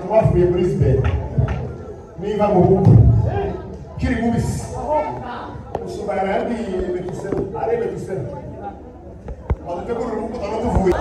abantu bavuye muri Spain niba mu bukwe kiri mubisi ushobora yabwiye Betusel ari Betusel badutegura urubuto tuvuye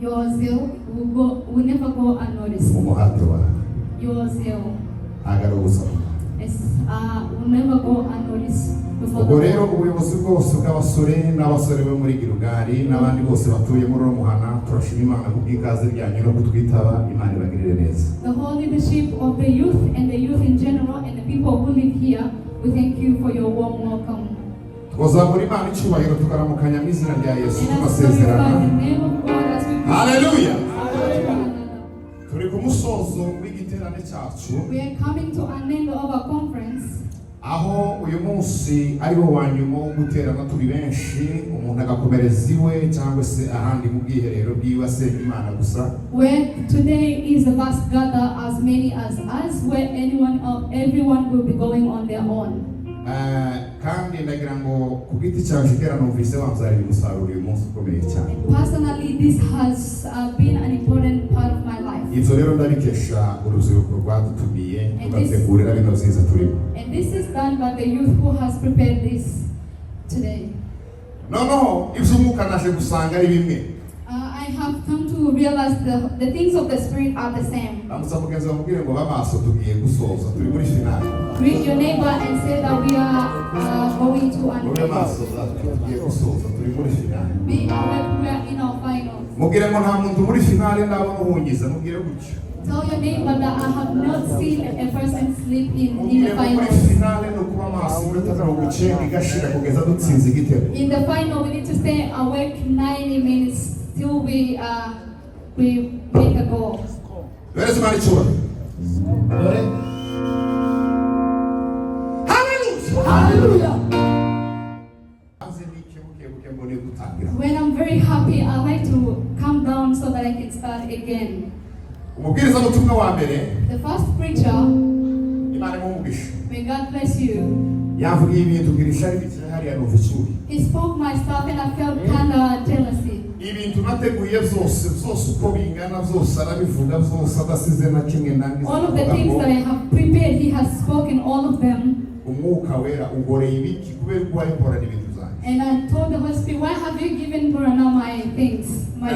Your zeal will never go unnoticed. Your zeal will never go unnoticed. Ubwo rero ubuyobozi bwose bw'abasore n'abasore bo muri Girugari n'abandi bose batuye muri Muhana turashima Imana kubw'ikaze ryanyu no kutwitaba. Imana ibagirire neza. The whole leadership of the youth and the youth in general and the people who live here, we thank you for your warm welcome. Twazamura Imana icyubahiro tukaramukanya mu izina rya Yesu tumasezerana. Hallelujah. Turi ku musozo w'igiterane cyacu. We are coming to an end of our conference. Aho uyu munsi ariho wanyuma wo guterana turi benshi umuntu agakomereza iwe cyangwa se ahandi mu bwiherero bwiwe asenga Imana gusa. Where today is the last gather as many as us, where everyone will be going on their own. Kandi ndagira ngo ku giti cyawe shikera numvise wamzarira umusaruro uyu munsi ukomeye cyane. Personally, this has been an important part of my life. Ibyo rero ndabikesha urubyiruko rwadutumiye tugategurira bino byiza turimo. And this is done by the youth who has prepared this today. No, ibyo umwuka naje gusanga ari bimwe. I have come to realize the things of the Spirit are the same. Greet your neighbor and say that we are going to an end. Be aware we are in our finals. Tell your neighbor that I have not seen a person sleep in the finals. In the final, we need to stay awake 90 minutes till we make a goal. Where is my children? Hallelujah! Hallelujah! When I'm very happy, I like to calm down so that I can start again. The first preacher, may God bless you, he spoke my stuff and I felt kind of jealousy. All of the things that I have prepared, he has spoken all of them. And I told the Holy Spirit, why have you given Burana my things? And I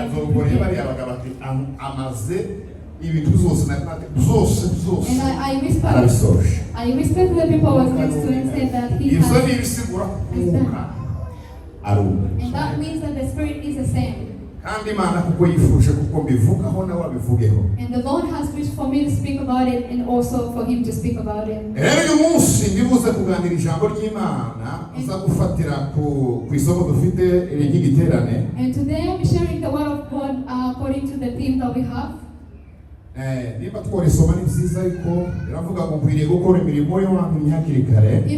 whispered to the people I was next to and said that he has. And that means that the Spirit is the same. And the Lord has wished for me to speak about it and also for him to speak about it. And today I'll be sharing the word of God according to the theme that we have. If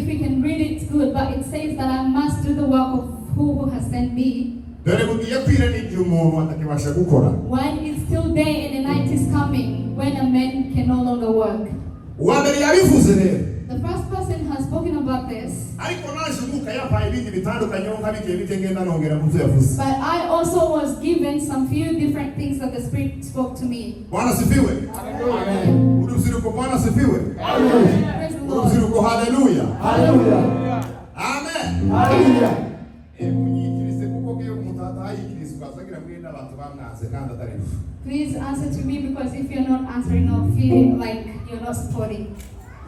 we can read it, it's good, but it says that I must do the work of who has sent me. While it's still day and the night is coming, when a man can no longer work. The first person has spoken about this. But I also was given some few different things that the Spirit spoke to me. Hallelujah. Hallelujah. Hallelujah. Amen. Hallelujah. Please answer to me, because if you're not answering, I'll feel like you're not supporting.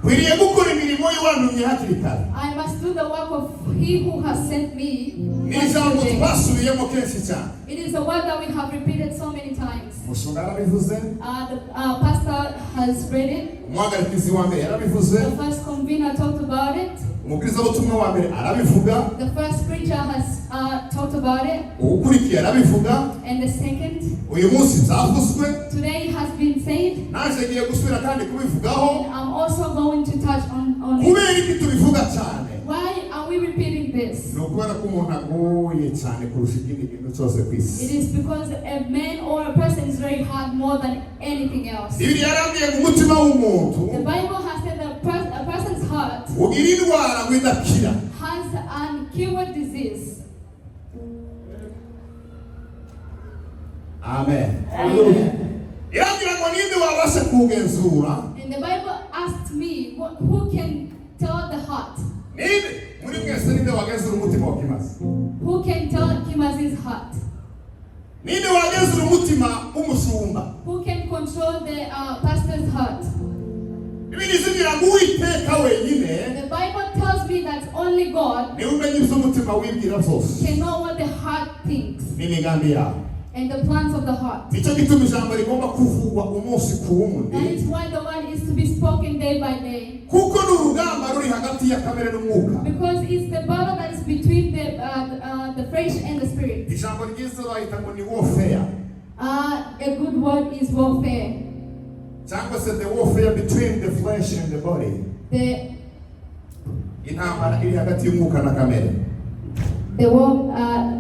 I must do the work of He who has sent me. It is a word that we have repeated so many times. The pastor has read it. The first convener talked about it. The first preacher has talked about it. And the second, today has been said. And I'm also going to touch on it. Why are we repeating this? It is because a man or a person is very hard more than anything else. The Bible has said that a person's heart has an incurable disease. Amen. And the Bible asked me, who can tell the heart? Who can tell Kimaz's heart? Who can control the pastor's heart? The Bible tells me that only God can know what the heart thinks and the plans of the heart. That is why the word is to be spoken day by day. Because it's the battle that is between the flesh and the spirit. A good word is warfare. The warfare between the flesh and the body. The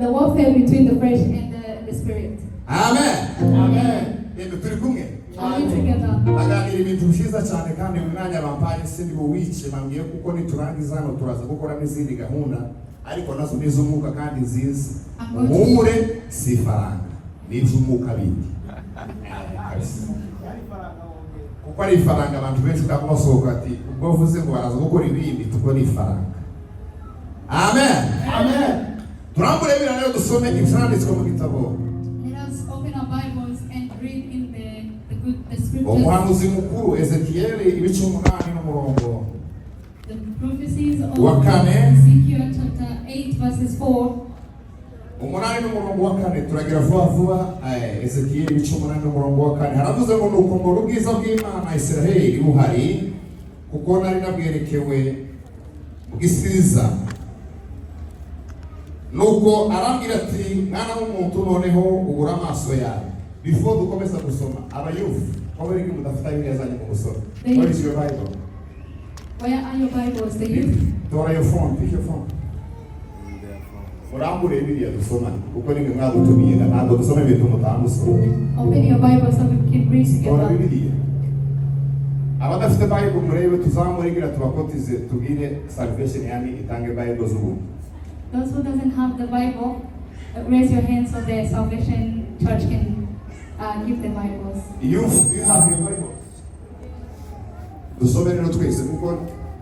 warfare between the flesh and the spirit. Amen. Amen. Are we together? Ibintu byiza cyane kandi umwanya bampaye sindi buwice bambwiye kuko niturangiza hano turaza gukora n'izindi gahunda ariko nazo nizumuka kandi nziza. Umure si faranga nizumuka bindi. Kuko ari faranga abantu benshi kabasohoka ati ubwo vuze ngo baraza gukora ibindi tuko ni faranga. Amen. Amen. Turambure bira rero dusome ibyanditswe mu gitabo. Let us open our Bibles and read in the scriptures. Umuhanuzi mukuru Ezekiel ibice 8 n'umurongo. The prophecies of Ezekiel chapter 8 verses 4. Umunani n'umurongo wa 4 turagira vuba Ezekiel ibice 8 n'umurongo wa 4 haravuze ngo nuko ubwiza bw'Imana Israeli buhari kuko nari nabwerekewe mu gisiza. Nuko arambwira ati mwana w'umuntu noneho ubura amaso yawe. Before dukomeza gusoma abayufu kwabari ki mudafita Bibiliya zanyu mu gusoma. What is your Bible? Where are your Bibles? The youth? Tora your phone, pick your phone. Urambure Bibiliya dusoma kuko ni mwana utumiye ntabwo dusoma ibintu mutamusoma. Open your Bible so we can read Tora together. Bibiliya. Abadafite Bible murebe tuzamurigira tubakotize tubwire salvation yani itange Bible z'ubuntu. Those who doesn't have the Bible, raise your hands so the Salvation Church can give the Bibles. You have your Bible. Dusome rero twese kuko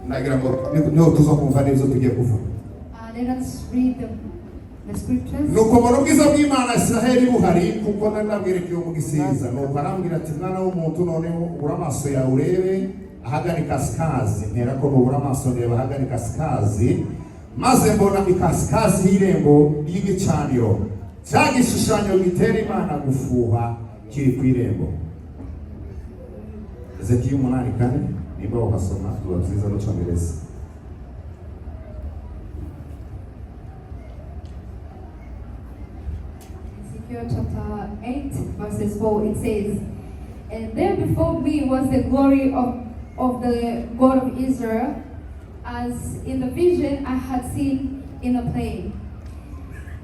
nagira ngo no tuzakumva neza tugiye kuvuga. Let us read the scriptures. Nuko mu bwiza bw'Imana Israeli buhari kuko nabwerekewe mu gisiza. Nuko arambwira ati mwana w'umuntu noneho ubura amaso yawe urebe ahagana ikasikazi. Ntera ko ubura amaso ndeba ahagana ikasikazi. Maze mbona ikasikazi y'irembo ry'igicaniro cya gishushanyo gitera Imana gufuha kiri ku irembo. Ezekiel 8:4 nimba wakasoma tubabyiza no cyongereza. Ezekiel chapter 8 verses 4 it says, and there before me was the glory of the God of Israel, as in the vision I had seen in a plain.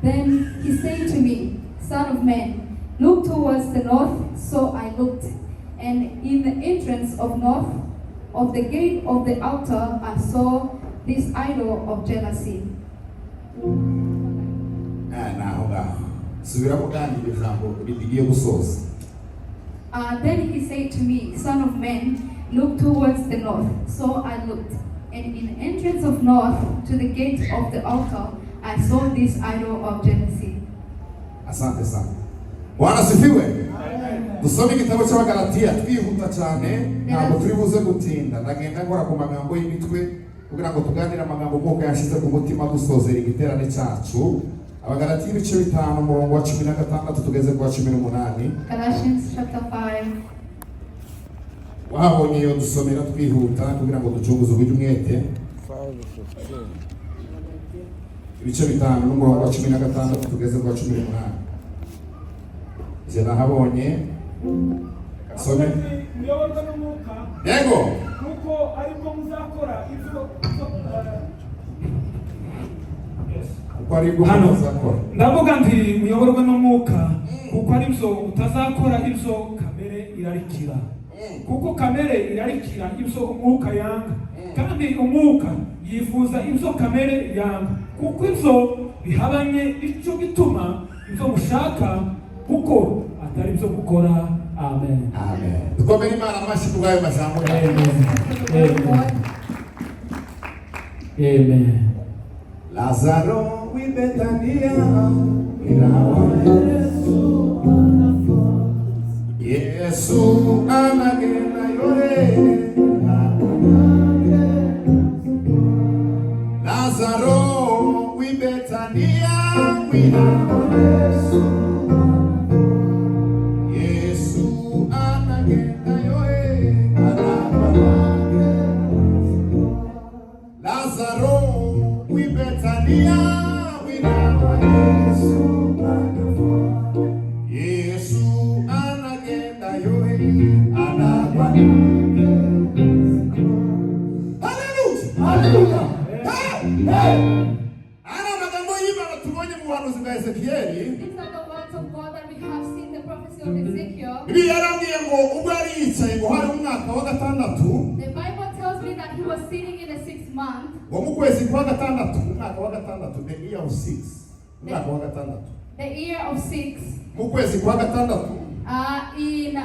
Then he said to me, Son of man, look towards the north. So I looked, and in the entrance of north of the gate of the altar I saw this idol of jealousy. Then he said to me, Son of man, look towards the north. So I looked, and in the entrance of north to the gate of the altar I saw this idol of jealousy. Asante sana. Bwana sifiwe. dusome igitabo cy'Abagalatiya twihuta cyane, ntabwo turi buze gutinda. Ndagenda nkora ku magambo y'imitwe kugira ngo tuganire amagambo Mwuka yashize ku mutima dusozera igiterane cyacu. Abagalatiya ibice 5 umurongo wa 16 tugeze ku wa 18. Galatians chapter 5. Wahabonye iyo dusomera twihuta kugira ngo ducunguze uburyo umwete. 5:15. Ibice 5 n'umurongo wa 16 tugeze ku wa 18. Je nahabonye some muyoborwa n'umwuka yego kuko aribwo muzakora ibyo uko ari bwo hano muzakora. ndavuga nti muyoborwa n'umwuka kuko aribyo utazakora ibyo kamere irarikira, kuko kamere irarikira ibyo umwuka yanga, kandi umwuka yifuza ibyo kamere yanga, kuko ibyo bihabanye icyo gituma ibyo mushaka kuko atari byo gukora. Amen. Amen. Dukomere Imana amashyi kubwayo majambo yawe. Amen. Lazaro w'i Betania Yesu anagenda yore. Lazaro w'i Betania Yesu anagenda yore. Lazaro w'i Betania Yesu anagenda yore. Hallelujah. Ana magambo y'Imana tubonye mu buhanuzi bwa Ezekiyeli. These are the words of God that we have seen the prophecy of Ezekiel. Bibiliya yarambwiye ngo ubwo yari yicaye ngo hari umwaka wa gatandatu. The Bible tells me that he was sitting in the 6th month. Ngo mu kwezi kwa gatandatu, umwaka wa gatandatu, the year of 6. Umwaka wa gatandatu. The year of 6. Mu kwezi kwa gatandatu. In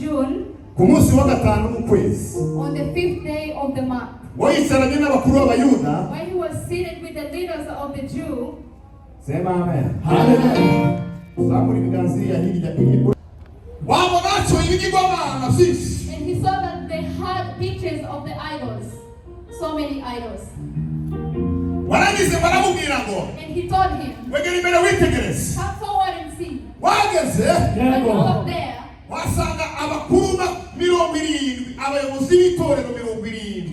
June, Ku munsi wa gatanu mu kwezi. on the 5th day of the month, Ngo yicaranye n'abakuru b'Abayuda. when he was seated with the leaders of the Jew, Sema amen. Hallelujah. Zamuri ibiganza hirya hirya. Wabona cyo ibigirwamana byinshi. and he saw that they had pictures of the idols, so many idols. Waragize baramubwira ngo And he told him, wegera imbere witegereze. come forward and see. Wageze When he got there, wasanga abakuru 70 abayobozi b'itorero 70 so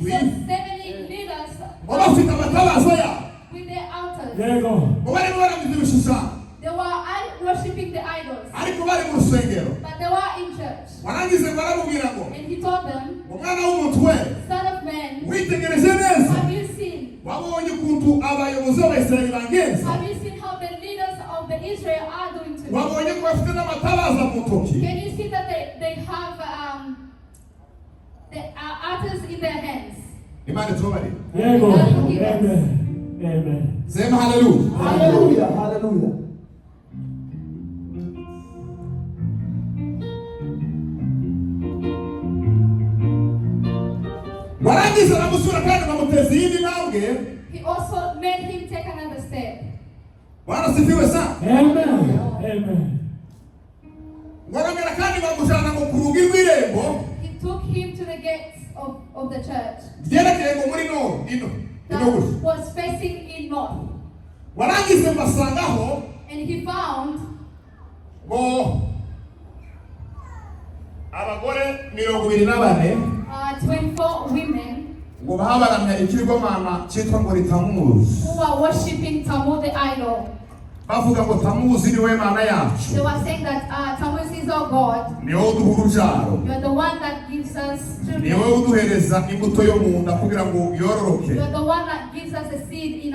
70 leaders bafite amatabaza yabo with their altars. Yego. ngo barimo baramiza ibishushanyo They were worshipping the idols, ariko bari mu rusengero. but they were in church. Warangize baramubwira ngo And he told them, umwana w'umuntu we Son of man, witegereje neza have you seen? wabonye ukuntu abayobozi b'Abayisiraheli bagenza. Have you seen how the leaders of the Israel are doing today? Wabonye ko bafite n'amatabaza mu ntoki. Can you see that they have the altars in their hands? Imana tubabarire. Yego. Amen. Amen. Sema haleluya. Hallelujah. Hallelujah. Warangize aramusura kandi bamuteza iyindi ntambwe. He also made him take another step. Bwana sifiwe sana. Amen. Amen. Warongera kandi bamujana mu kurugi rw'irembo. He took him to the gates of the church Byerekeye ngo muri ino that gusa. was facing in north. Warangize mbasangaho And he found ngo abagore 24 24 women ngo bahabaramya ikigirwamana cyitwa ngo Tamuzi. who were worshipping Tammuz the idol. Bavuga ngo Tamuzi ni we mana yacu. They were saying that Tammuz is our God. Ni wowe uduha urubyaro. You are the one that gives us Ni wowe children. uduhereza imbuto yo mu nda kugira ngo yororoke. You are the one that gives us a seed in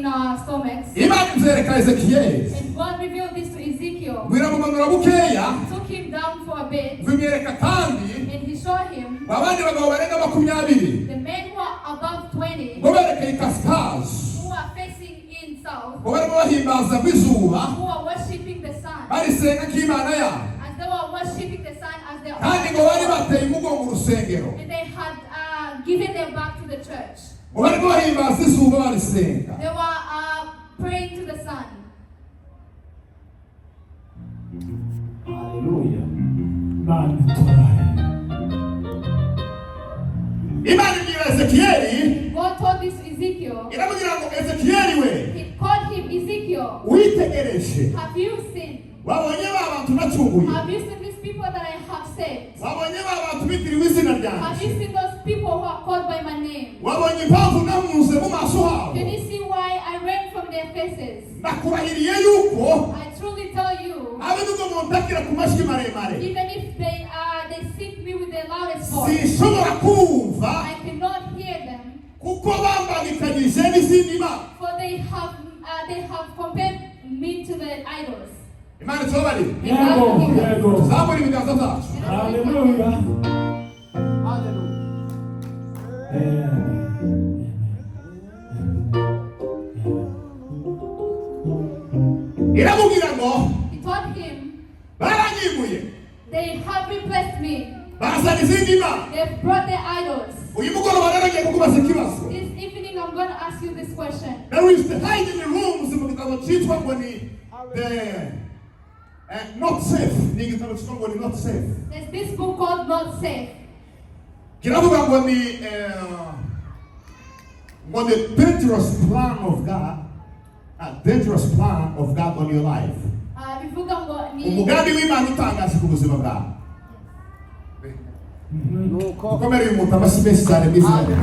our stomachs. Imana izereka Ezekiyeli. And God revealed this to Ezekiel. Biramumanura bukeya. Took him down for a bit. Bimwereka kandi And he showed him abandi bagabo barenga 20 the men who are above 20 ngo berekeye Kasikazi. who are facing in south, Ngo barimo bahimbaza bw'izuba. who are worshipping the sun. Barisenga k'Imana yabo. As they were worshipping the sun as their Kandi ngo bari bateye umugongo urusengero. and they had given them back to the church. Ngo barimo bahimbaza izuba barisenga. They were praying to the sun. Hallelujah. Imana itwaye. Imana ibwira Ezekiyeli, God told this to Ezekiel. iramubwira ngo Ezekiyeli we, He called him Ezekiel. witegereje, Have you seen? wabonye ba bantu nacunguye, Have you seen these people that I have saved? wabonye ba bantu bitiriwe izina Have ryanjye, you seen those people who are called by my name? wabonye impamvu namuze mu maso habo. Can you see why I ran from their faces? Ndakurahiriye yuko I truly tell you, abe nubwo muntakira ku majwi maremare, even if they seek me with their loudest voice, sinshobora kumva I cannot hear them, kuko bambangikanyije n'izindi mana. for they have compared me to the idols. Imana itubabarire. Yego, yego. Tuzamure ibiganza byacu. Hallelujah. Iramubwira ngo He told him, baranyimuye, they have replaced me. bazana izindi mana. They've brought their idols. Uyu mugoroba rero ngiye kukubaza ikibazo. This evening I'm going to ask you this question. There is the hiding rooms mu gitabo cyitwa ngo ni the not safe. Ni igitabo cyitwa ngo ni not safe. There's this book called Not Safe. Kiravuga ngo ni the dangerous plan of God. A dangerous plan of God on your life. Bivuga ngo ni Umugambi w'Imana utangaje ku buzima bwawe. Ukomere uyu muntu amashyi menshi cyane mu izina rye.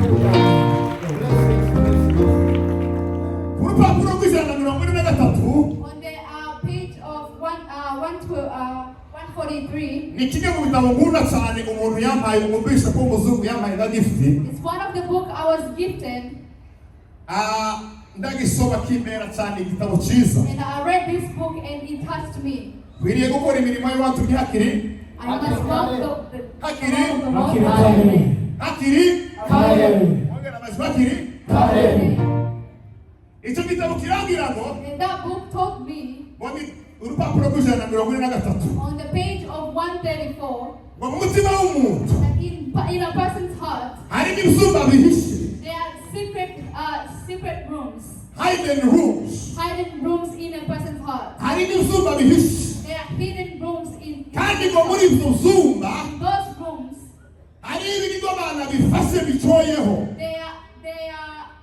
Ku rupapuro rw'ijana na mirongo ine na gatatu on the page of 143. ni kimwe mu bitabo nkunda cyane umuntu yambaye umubisha ko umuzungu yambaye na gifti. It's one of the book I was gifted, Ndagisoma kimbera cyane igitabo cyiza. and I read this book and it touched me. Kwiriye gukora imirimo y'iwacu ntihakiri. I must walk the Hakiri. walk the Most Hakiri. High. Hakiri. Hallelujah. Mwongera amajwi hakiri. Icyo gitabo kirangira ngo And that book told me urupapuro rw'ijana na mirongo ine na gatatu on the page of 134 ngo mu mutima w'umuntu that in a person's heart harimo ibyumba bihishe. there are secret rooms, Hidden rooms. hidden rooms in a person's heart. Harimo ibyumba bihishe. There are hidden rooms in Kandi ngo muri ibyo byumba those rooms. hari ibigomana bifashe bicoyeho. They are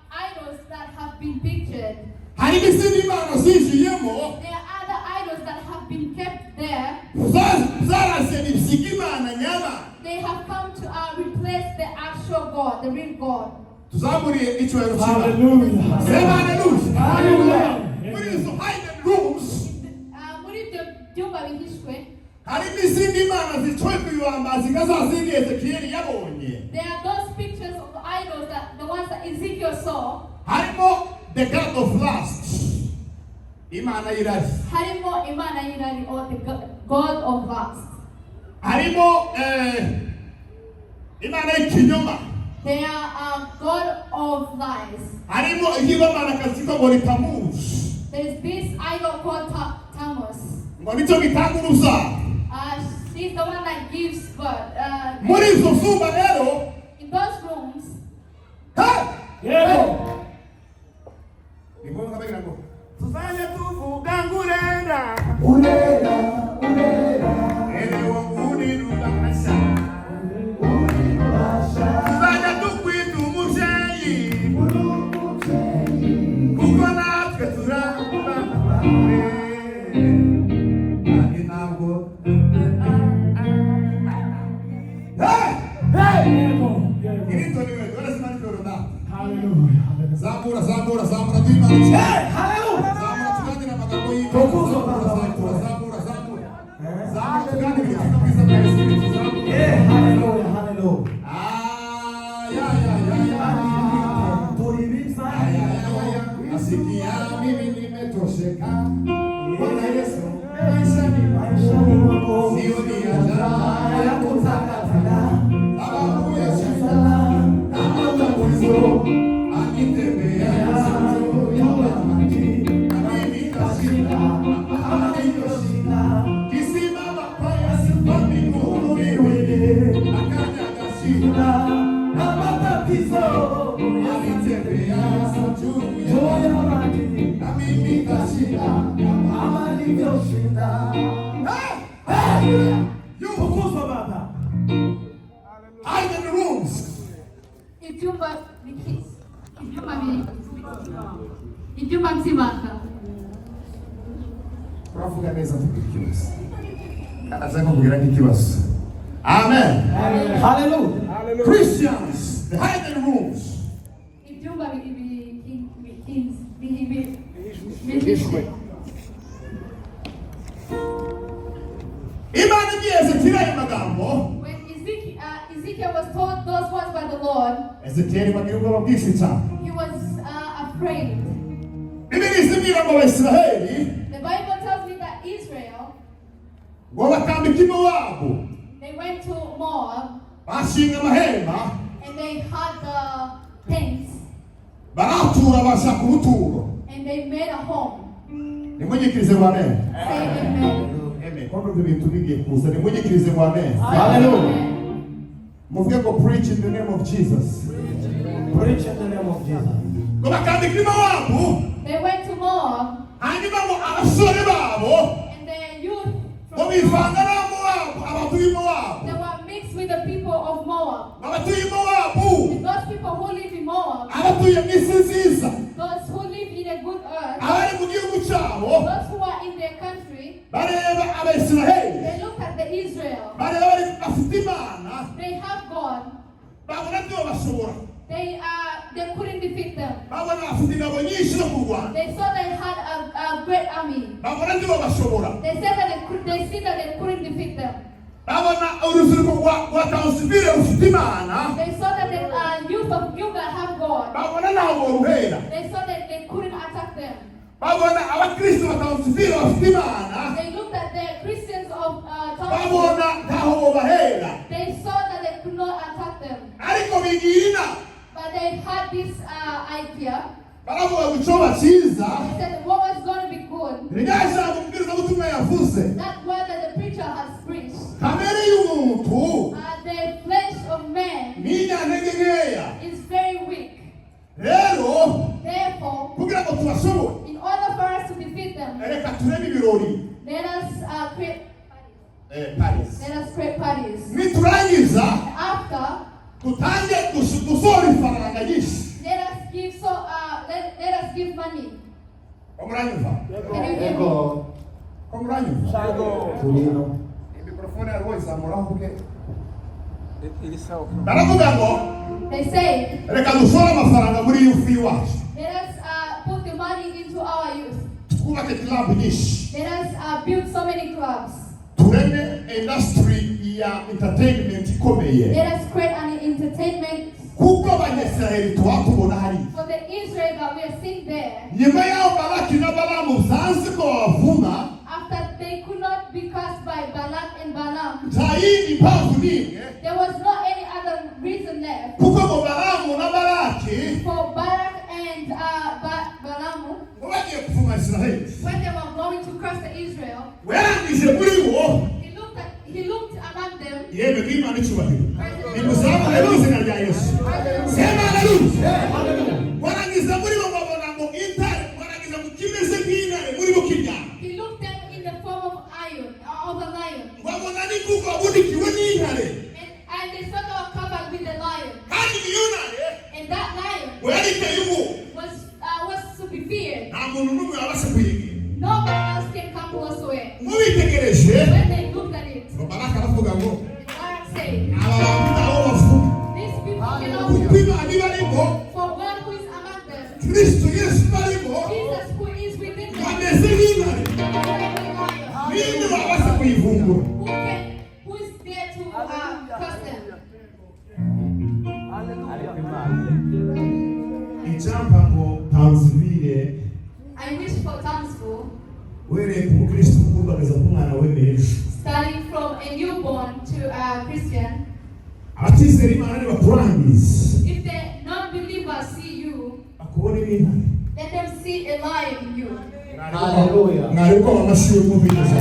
idols that have been pictured. Hari n'izindi mana zinjiyemo There are other idols that have been kept there. zaraje bisiga imana nyama. They have come to replace the actual God, the real God. Tuzamuriye icyubahiro cy'Imana. Hallelujah. Sema haleluya. Hallelujah. Muri izo hidden rooms Muri ibyo byumba bihishwe, hari n'izindi mana zicoye ku ibambazi nka za zindi Ezekiyeli yabonye. there are those pictures of idols, that the ones that Ezekiel saw. Harimo the God of lust. Imana y'irari. Harimo Imana y'irari, or the God of lust. Harimo Imana y'ikinyoma. They are God of lies. Harimo igigomana ngo ni Tamuzi. There's this idol called Tammuz. Ngo nicyo gitanga urubyaro. She's the one that gives birth. Muri izo byumba rero In those rooms, Yego. ni ngombwa bagira ngo Tuzajya tuvuga ngo urera erewo nguni rudahasha. Tuzajya tukwita umubyeyi kuko natwe turabana bawe. Kandi ntabwo Yego. Yego. irito ni wewe dore sinari joro na Hallelujah. zamura twimana Hallelujah. zamura tuganira amagambo y'Imana. Zamura tuganira ibintu byiza bya Yesu Kristo. Zamura. Hallelujah. Hallelujah. Nasikia mimi nimetosheka. Bwana Yesu, Maishani mwako sio ni ajali ya kutakataka sababu ya shida kama tatizo akitembea ya maji na mimi kashinda kama nilivyoshinda kisimama kwa Yesu kwa mbinguni akaja kashinda na matatizo alitembea juu juu ya maji na mimi kashinda. kama nilivyoshinda. Yuko Tukuzwe Baba. ibyumba by'ibanga. Uravuga neza mfite ikibazo. Aza kugira nk'ikibazo. Amen. Hallelujah. Christians, the hidden rooms. Ibyumba bihishwe. Imana igeze kiriya magambo. When Ezekiel was told those words by the Lord, Ezekiel bagira ubwoba bwinshi cyane. he was afraid. Bibiliya izibwira ngo Abisiraheli The Bible tells me that Israel, ngo batambika i Mowabu, they went to Moab bashinga amahema, and they had the tents baratura bashaka ubuturo. and they made a home. Nimunyikirize ngo amen. Say amen. Amen. Kwa ndio bintu bigiye kuza. Nimunyikirize ngo amen. Hallelujah. Muvuge ngo preach in the name of Jesus. Preach in the name of Jesus. Ngo bakambika i Mowabu, They went to Moab hanyuma ngo abasore babo and the youth ngo from bivanga na Mowabu, abatuye i Mowabu. they were mixed with the people of Moab. Abatuye i Mowabu, And those people who live in Moab, abatuye mu isi nziza, those who live in a good earth, abari mu gihugu cyabo, those who are in their country, bareba Abisiraheli, they look at the Israel. bareba bari bafite Imana, They have God. babona byo bashobora, They couldn't defeat them. babona bafite ingabo nyinshi zo kurwana, They saw they had a great army. babona byo bashobora, They said that they see that they couldn't defeat them. babona urubyiruko rwa Tawusibire rufite Imana, They saw that the youth of Judah have God. babona ntaho boruhera, They saw that they couldn't attack them. babona abakristo ba Tawusibire bafite Imana, They looked at the Christians of babona Taurus. ntaho bobahera, They saw that they could not attack them. ariko bigira inama, But they had this idea. baravuga ngo icyoba cyiza They said what was going to be good. ntibwashaka umubwirizabutumwa yavuze. That word that the preacher has preached. Kamere y'umuntu The flesh of man ni inyantege nkeya, is very weak. rero Therefore, kugira ngo tubashobore in order for us to defeat them, reka turebe ibirori let us create Paris. let us create parties. Niturangiza After, tutange dusohora ifaranga nyinshi. let us give let us give money. Komuranyumva? Can you hear me? Komuranyumva? Turino. Mikrofone ariho izamuraho ubwe. Baravuga ngo They say, reka dusohore amafaranga muri yufu iwacu, let us put the money into our youth. twubake club nyinshi, Let us build so many clubs. tureme industry ya entertainment ikomeye, Let us create an entertainment kuko abanyesiraheli tuhatubona hari for the Israel that we are seeing there. nyuma y'aho Balaki na Balamu byanze ko babavuma, After they could not be cast by Balak and Balaam, nta yindi mpamvu n'imwe, there was no any other reason left kuko ngo Balamu na Balaki for Barak and Balaam, ngo bagiye kuvuma Isiraheli, when they were going to curse the Israel. yarangije muri bo, He looked among them. yewe bw'Imana icyubahiro, nimuzamure mu izina rya Yesu, sema haleluya. Warangiza muri bo babona ngo intare, warangiza mu kimeze nk'intare muri bo kiryana, He looked them in the form of a lion. babona n'ikuko abunikiwe n'intare, And they saw they were covered with a lion. kandi iyo ntare And that lion ngo yari iteye ubwoba, was to be feared. nta muntu n'umwe wabasha kuyegera. Nobody else can come close to it. Mubitegereje When they looked at it, Baraka aravuga ngo Barak said, aba bantu nabo bavuga these people cannot kuko Imana ibarimo, for God who is among them, Kristo Yesu barimo, Jesus who is within them, bameze nk'intare, ninde wabasha kuyivumbura? who is there to curse them. Icyampa ngo Tawusibire I wish for Townsville, uhereye ku mukristo ukubagaza ku mwana wemeye ejo, starting from a newborn to a Christian, abatizera Imana nibakurangiza if the non-believers see you, bakubona n'intare, let them see a lion in you. Hallelujah. mwari bwoba amashyi y'umubiriza.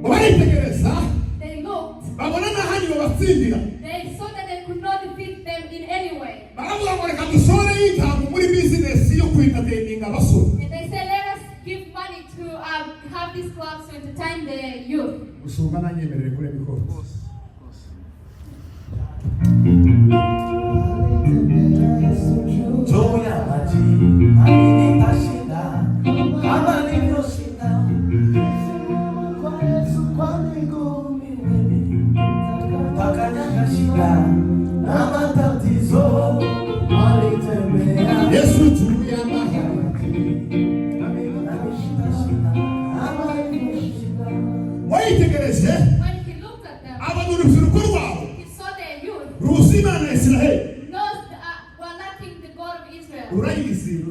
Baritegereza They looked, babona n'ahandi babatsindira, they saw that they could not defeat them in any way. baravuga ngo reka dushore y'intango muri bizinesi yo kwitateninga abasore. And they said, let us give money to have these clubs to entertain the youth. usumba nanyemerere kure mikoro. Joya maji, amini tashinda, kama nilivyoshinda. Kwa Yesu kwa miguu miwili, takanyaga shida na matatizo, alitembea. Yesu juu ya bahari. Waitegereze When he looked at them, abantu urubyiruko rwabo he saw their youth. ruzi Imana ya Isiraheli. Were lacking the God of Israel. Rurayizi.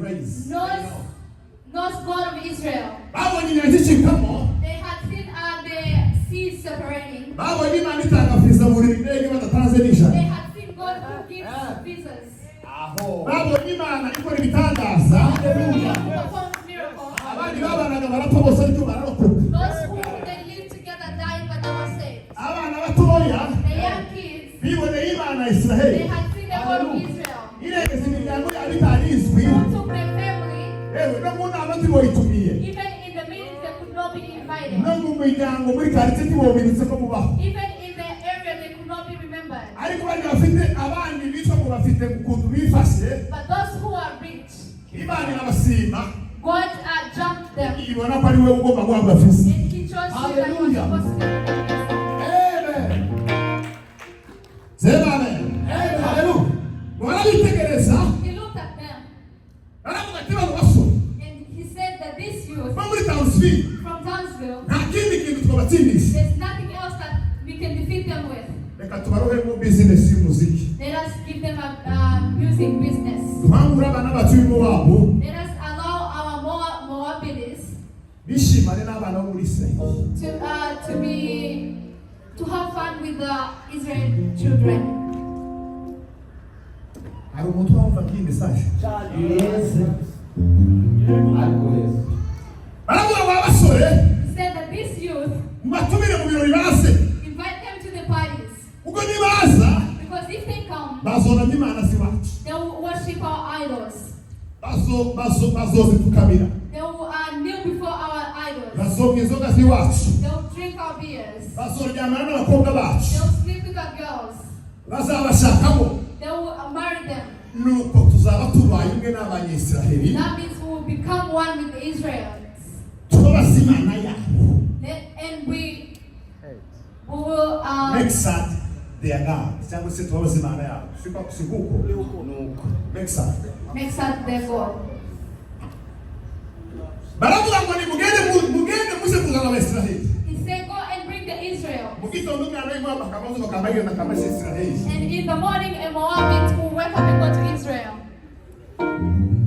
Knows God of Israel. Babonye inyanja icikamo, They had seen the seas separating. babonye Imana itanga viza buri ndege badatanze They n'ijana. had seen God who gives visas. Babonye Imana ikora ibitangaza. Performs miracles. Abandi babanaga barapfa bose ariko bararokoka. Those who they lived together died but they were saved. Abana batoya The young kids, biboneye Imana ya they Isiraheli. had seen the God of Israel. Irengeza imiryango yabo itarizwi. Who took their family, Yewe no mu nama ntiboyitumiye. even in the meetings they could not be invited. No mu miryango muri karitsiye ntibobiritse ko mubaho. Even in the area they could not be remembered. Ariko bari bafite abandi bitwa ngo bafite ukuntu bifashe. But those who are rich, Imana irabasima. God jumped them. Ibona ko ari we ugomba guhabwa visi. And he chose you that you were supposed to be the best. Amen. Sema amen. Hallelujah. Barabitegereza. He looked at them Baravuga ati bano basore. and he said that this youth Bo muri Townsville. from Townsville, Nta kindi kintu twabatsindisha. there's nothing else that we can defeat them with. Reka tubarohe mu business y'umuziki. Let us give them a music business. Twambura abana bacu b'Imowabu. Let us allow our Moabites Bishimane n'abana bo muri Israel. to have fun with the Israel children. Hari umuntu wumva iyi message. Yes. Ariko Yesu. Baravuga ngo abasore He said that this youth, mubatumire mu birori baze. invite them to the parties. Ubwo nibaza Because if they come, bazonamya Imana ziwacu. they will worship our idols. Bazozifukamira. They will kneel before our idols. Bazomwa inzoga z'iwacu. They will drink our beers. Bazoryamana n'abakobwa They bacu. will sleep with our girls. Bazabashakamo. They will marry them. Nuko tuzaba tubaye umwe n'Abanyisiraheli. That means we will become one with the Israelites. Tubabaza Imana yabo. And we will Make sad their God. Cyangwa se tubabaza Imana yabo. Sikuko. Make sad. make sad their God. Baravuga ngo mugende muze kuzana Abisiraheli. He said, go and bring the Israel. Mu gitondo umwana w'Imana bakabaza bakambagira n'akamashe Isiraheli. And in the morning, a Moabite will wake up and go to Israel.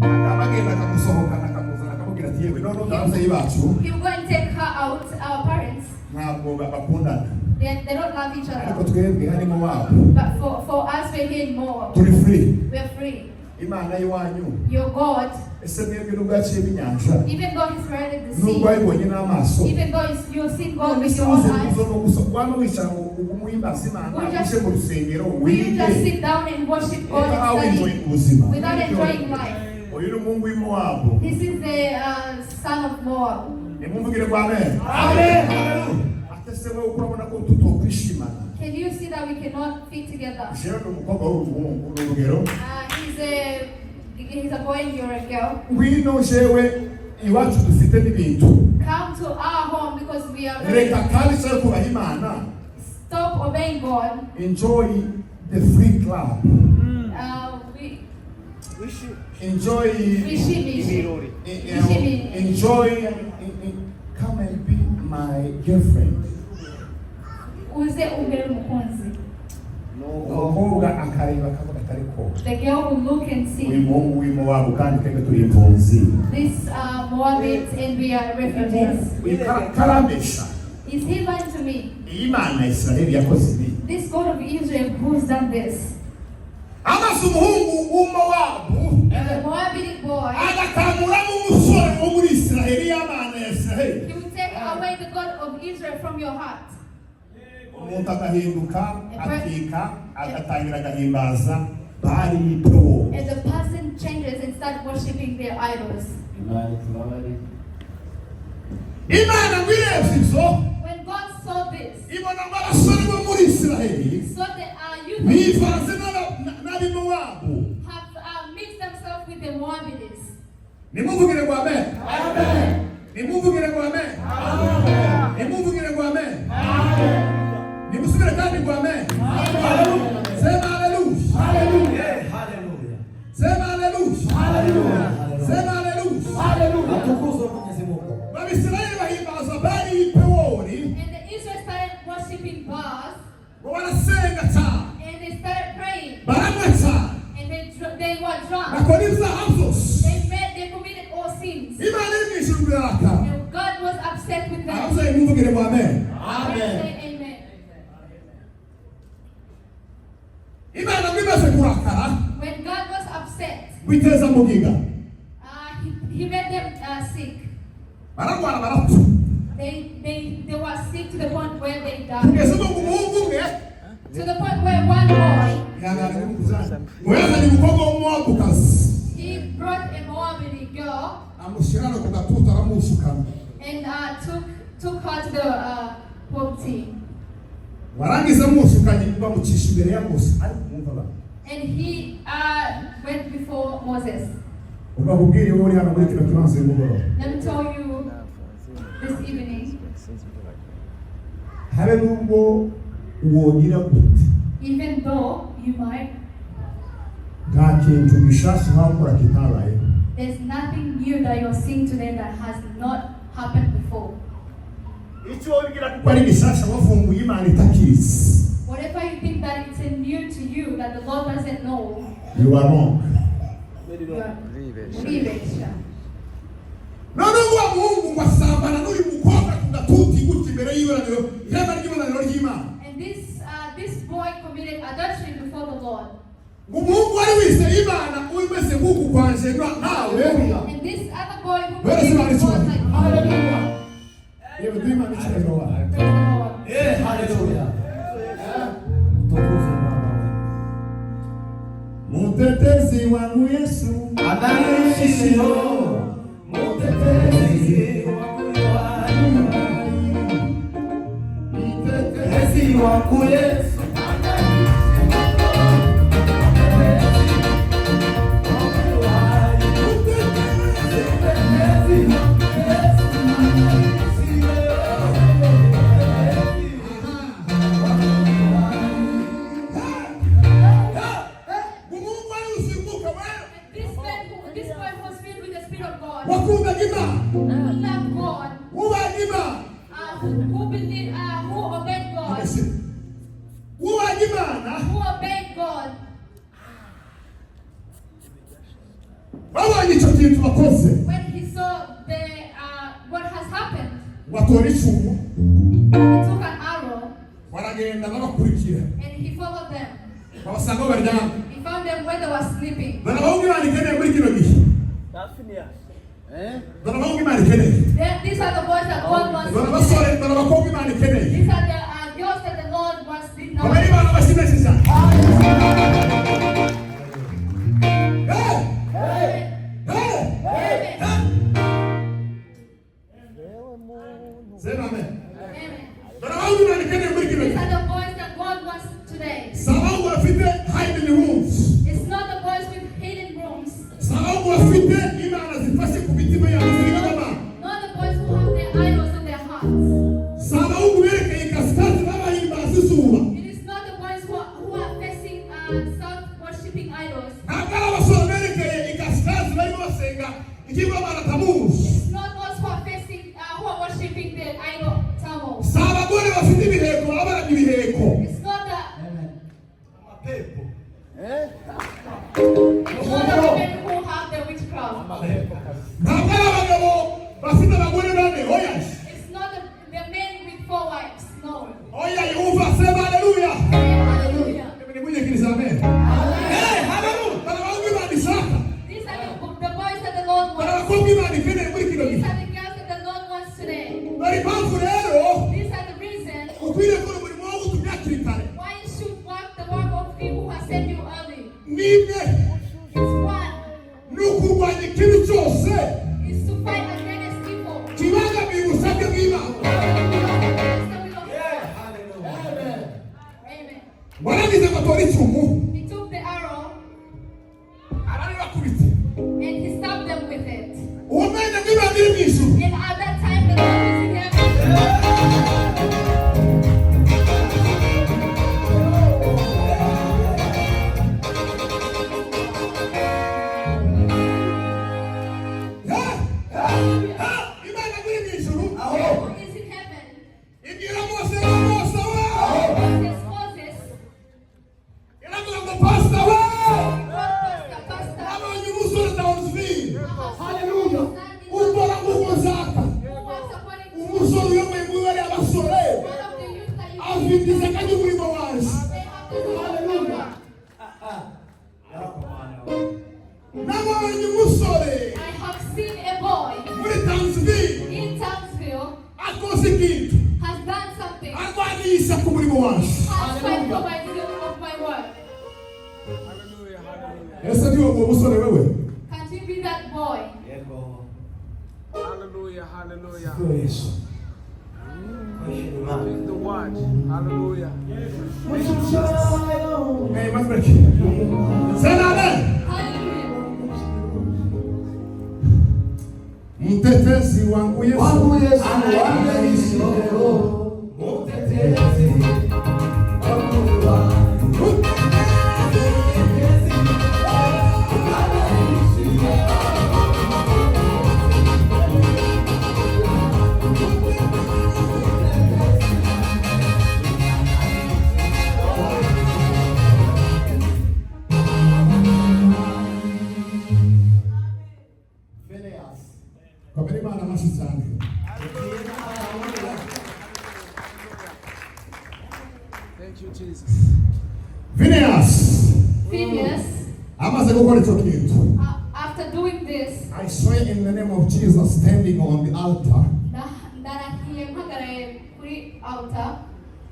Akabagenda akamusohokana akamuzana akamubwira ati yewe none ababyeyi bacu He will go and take her out, our parents. ntabwo bakundana. They don't love each Ariko other. twebwe harimo wabo. But for us, we're here in Moab. Turi free. We're free. Imana y'iwanyu. Your God, Ese mwebwe nubwo yaciyemo inyanja. even though He's created the Nubwo sea, wayibonye n'amaso. even though you've seen God with Ese your own muze eyes, kuzo no gusa kwama wicara ngo umuhimbaza Imana We just- uje mu rusengero will you just wige. sit down and worship God Eka and winjoye study ubuzima. without enjoying life? Uyu ni umuhungu w'Imowabu. This is the son of Moab. Nimumvugire kwa amen. Amen. Ate se wewe urabona ko tutokwishimana. Can you see that we cannot fit together? Jewe ni umukobwa w'umuhungu n'urugero. He's a boy and you're a girl. Ngwino jewe iwacu dufite n'ibintu. Come to our home because we are very. Reka kandi cyo kubaha Imana. Stop obeying God. Enjoy the free club. Enjoy. Enjoy. Come and be my girlfriend. Uze ube umukunzi. Umukobwa akareba akavuga atari ko. The girl will look and Uyu see. muhungu w'Imowabu kandi twebwe turi impunzi. This Moabites and we are refugees. Karambesha. Is he lying to me? Imana ya Isiraheli yakoze ibi. This God of Israel who's done this. Amaze umuhungu w'Imowabu. The Moabite boy, Agakamuramo umusore wo muri Isiraheli y'Imana ya Isiraheli. he will take away the God of Israel from your heart. Umuntu agahinduka akika agatangira agahimbaza bari pro. And the person changes and starts worshiping their idols. Imana ngwirebye izo When God saw this, Abisirayeli So the youth of bivanze Israel n'ab'Imowabu. have mixed themselves with the Moabites. Nimuvugire ngo amen. Amen. Nimuvugire ngo amen. Amen. Nimuvugire ngo amen. Amen. Nimusubire kandi ngo amen. Hallelujah. Sema haleluya. Hallelujah. Haleluya. Sema haleluya. Hallelujah. Sema haleluya. Hallelujah. Atukuzwe Mwenyezi Mungu. Abisirayeli bahimbaza Bali y'i Pewori And the Israelites started worshiping Baal, ngo barasenga cyane and they started praying, baranywa cyane and they were drunk. bakora ibyaha byose. They committed all sins. Imana iri mu ijuru irakara. And God was upset with them. Ababyeyi muvugire ngo amen. Amen. Amen. Imana ngo imaze kurakara When God was upset, biteza mugiga he made them sick. bararwara barapfa They were sick to the point where they died. kugeza ubwo umuhungu umwe To the point where one boy, ngo yazanye umukobwa w'umuwabukazi he brought a Moabite girl amushyira no ku gatutu aramusukana and took her to the property. warangiza amusukanye bamucisha imbere ya Mose ariko mwumva ba And he went before Moses. ubabwire wowe uri hano muri kino kibanza y'umugoroba Let me tell you this evening, habe nubwo wogira gute even though you might, nta kintu gishasha wakora kitabaye there's nothing new that you're seeing today that has not happened before. icyo wigira kuko ari gishasha wavumbuye Imana itakizi. Whatever you think that it's new to you that the Lord doesn't know, You are wrong. you are leaving. none ngo umuhungu ngo asambana n'uyu mukobwa ku gatuti gutya imbere y'ibonaniro ihema ry'ibonaniro ry'Imana. And this boy committed adultery before the Lord. ngo umuhungu wari wise Imana umeze nk'uku kwanje nawe And this other boy who Where is committed Imana was like, hallelujah. yewe duhe Imana icyubahiro wawe. Praise the Lord. Haleluya. Atukuzwe Baba. Mutetezi wangu Yesu Anaishio. Mutetezi wangu Mutetezi wangu Yesu. umuhungu wari usimbuka wewe This boy was filled with the Spirit of God. wakundaga Imana Who loved God. wubahaga Imana Who believed, who obeyed God. wubahaga Imana Who obeyed God. babonye icyo kintu bakoze When he saw what has happened, batora icumu he took an arrow baragenda babakurikira and he followed them. babasanga aho baryamye He found them where they were sleeping. dore abahungu Imana ikeneye muri kino gihe dore abahungu Imana ikeneye These are the boys that God wants. dore abasore dore abakobwa Imana ikeneye These are the girls that the Lord wants to know. babari Imana bashimishe cyane sema amen Amen. dore abahungu Imana ikeneye muri kino These gihe are the boys that God wants today. si abahungu bafite hiding rooms It's not the boys with hidden rooms. si abahungu bafite Imana zifashe ku mitima yabo zirimo n'abantu Not the boys who have their idols in their hearts. si abahungu berekeye ikasikazi babahimbaza izuba It is not the boys who are facing south worshipping idols. ntabwo ari abasore berekeye ikasikazi barimo basenga ikigwamana tamuzi It's not those who are facing who are worshipping the idol Tammuz. si abagore bafite ibiheko baba baramya ibiheko It's not the Amen. waragize batora icumu He took the arrow araribakubita and he stabbed them with it. uwo mwanya niba biri mu ijuru And at that time, the Lord was in heaven. imana biri mu ijuru Who is in heaven? ibwira mose na mose we Moses, iravuga ngo pasita we Pastor, abonye umusore dawuzi hallelujah. ukora nk'uko nshaka Who was according to umusore uyoboye mu ibara y'abasore one of the youth that you afite ishyaka ry'umurimo wanjye they have to do. Hallelujah. nabonye umusore I have seen a boy muri tanzania in Townsville akoze ikintu has done something, arwaniye ishyaka umurimo wanjye has fight for my zeal of my word. ese niwo uwo musore wewe Can't you be that boy? Hallelujah, hallelujah. yesu Praise the watch. Hallelujah. maze sena amen Hallelujah. mtetezi wangu yesu anaishi leo, mtetezi wangu wangu. komera imana amashyi cyane Thank you, Jesus. Phineas Phineas, amaze gukora icyo kintu after doing this, I swear in the name of Jesus standing on the altar ndarahiye mpagaraye kuri altar.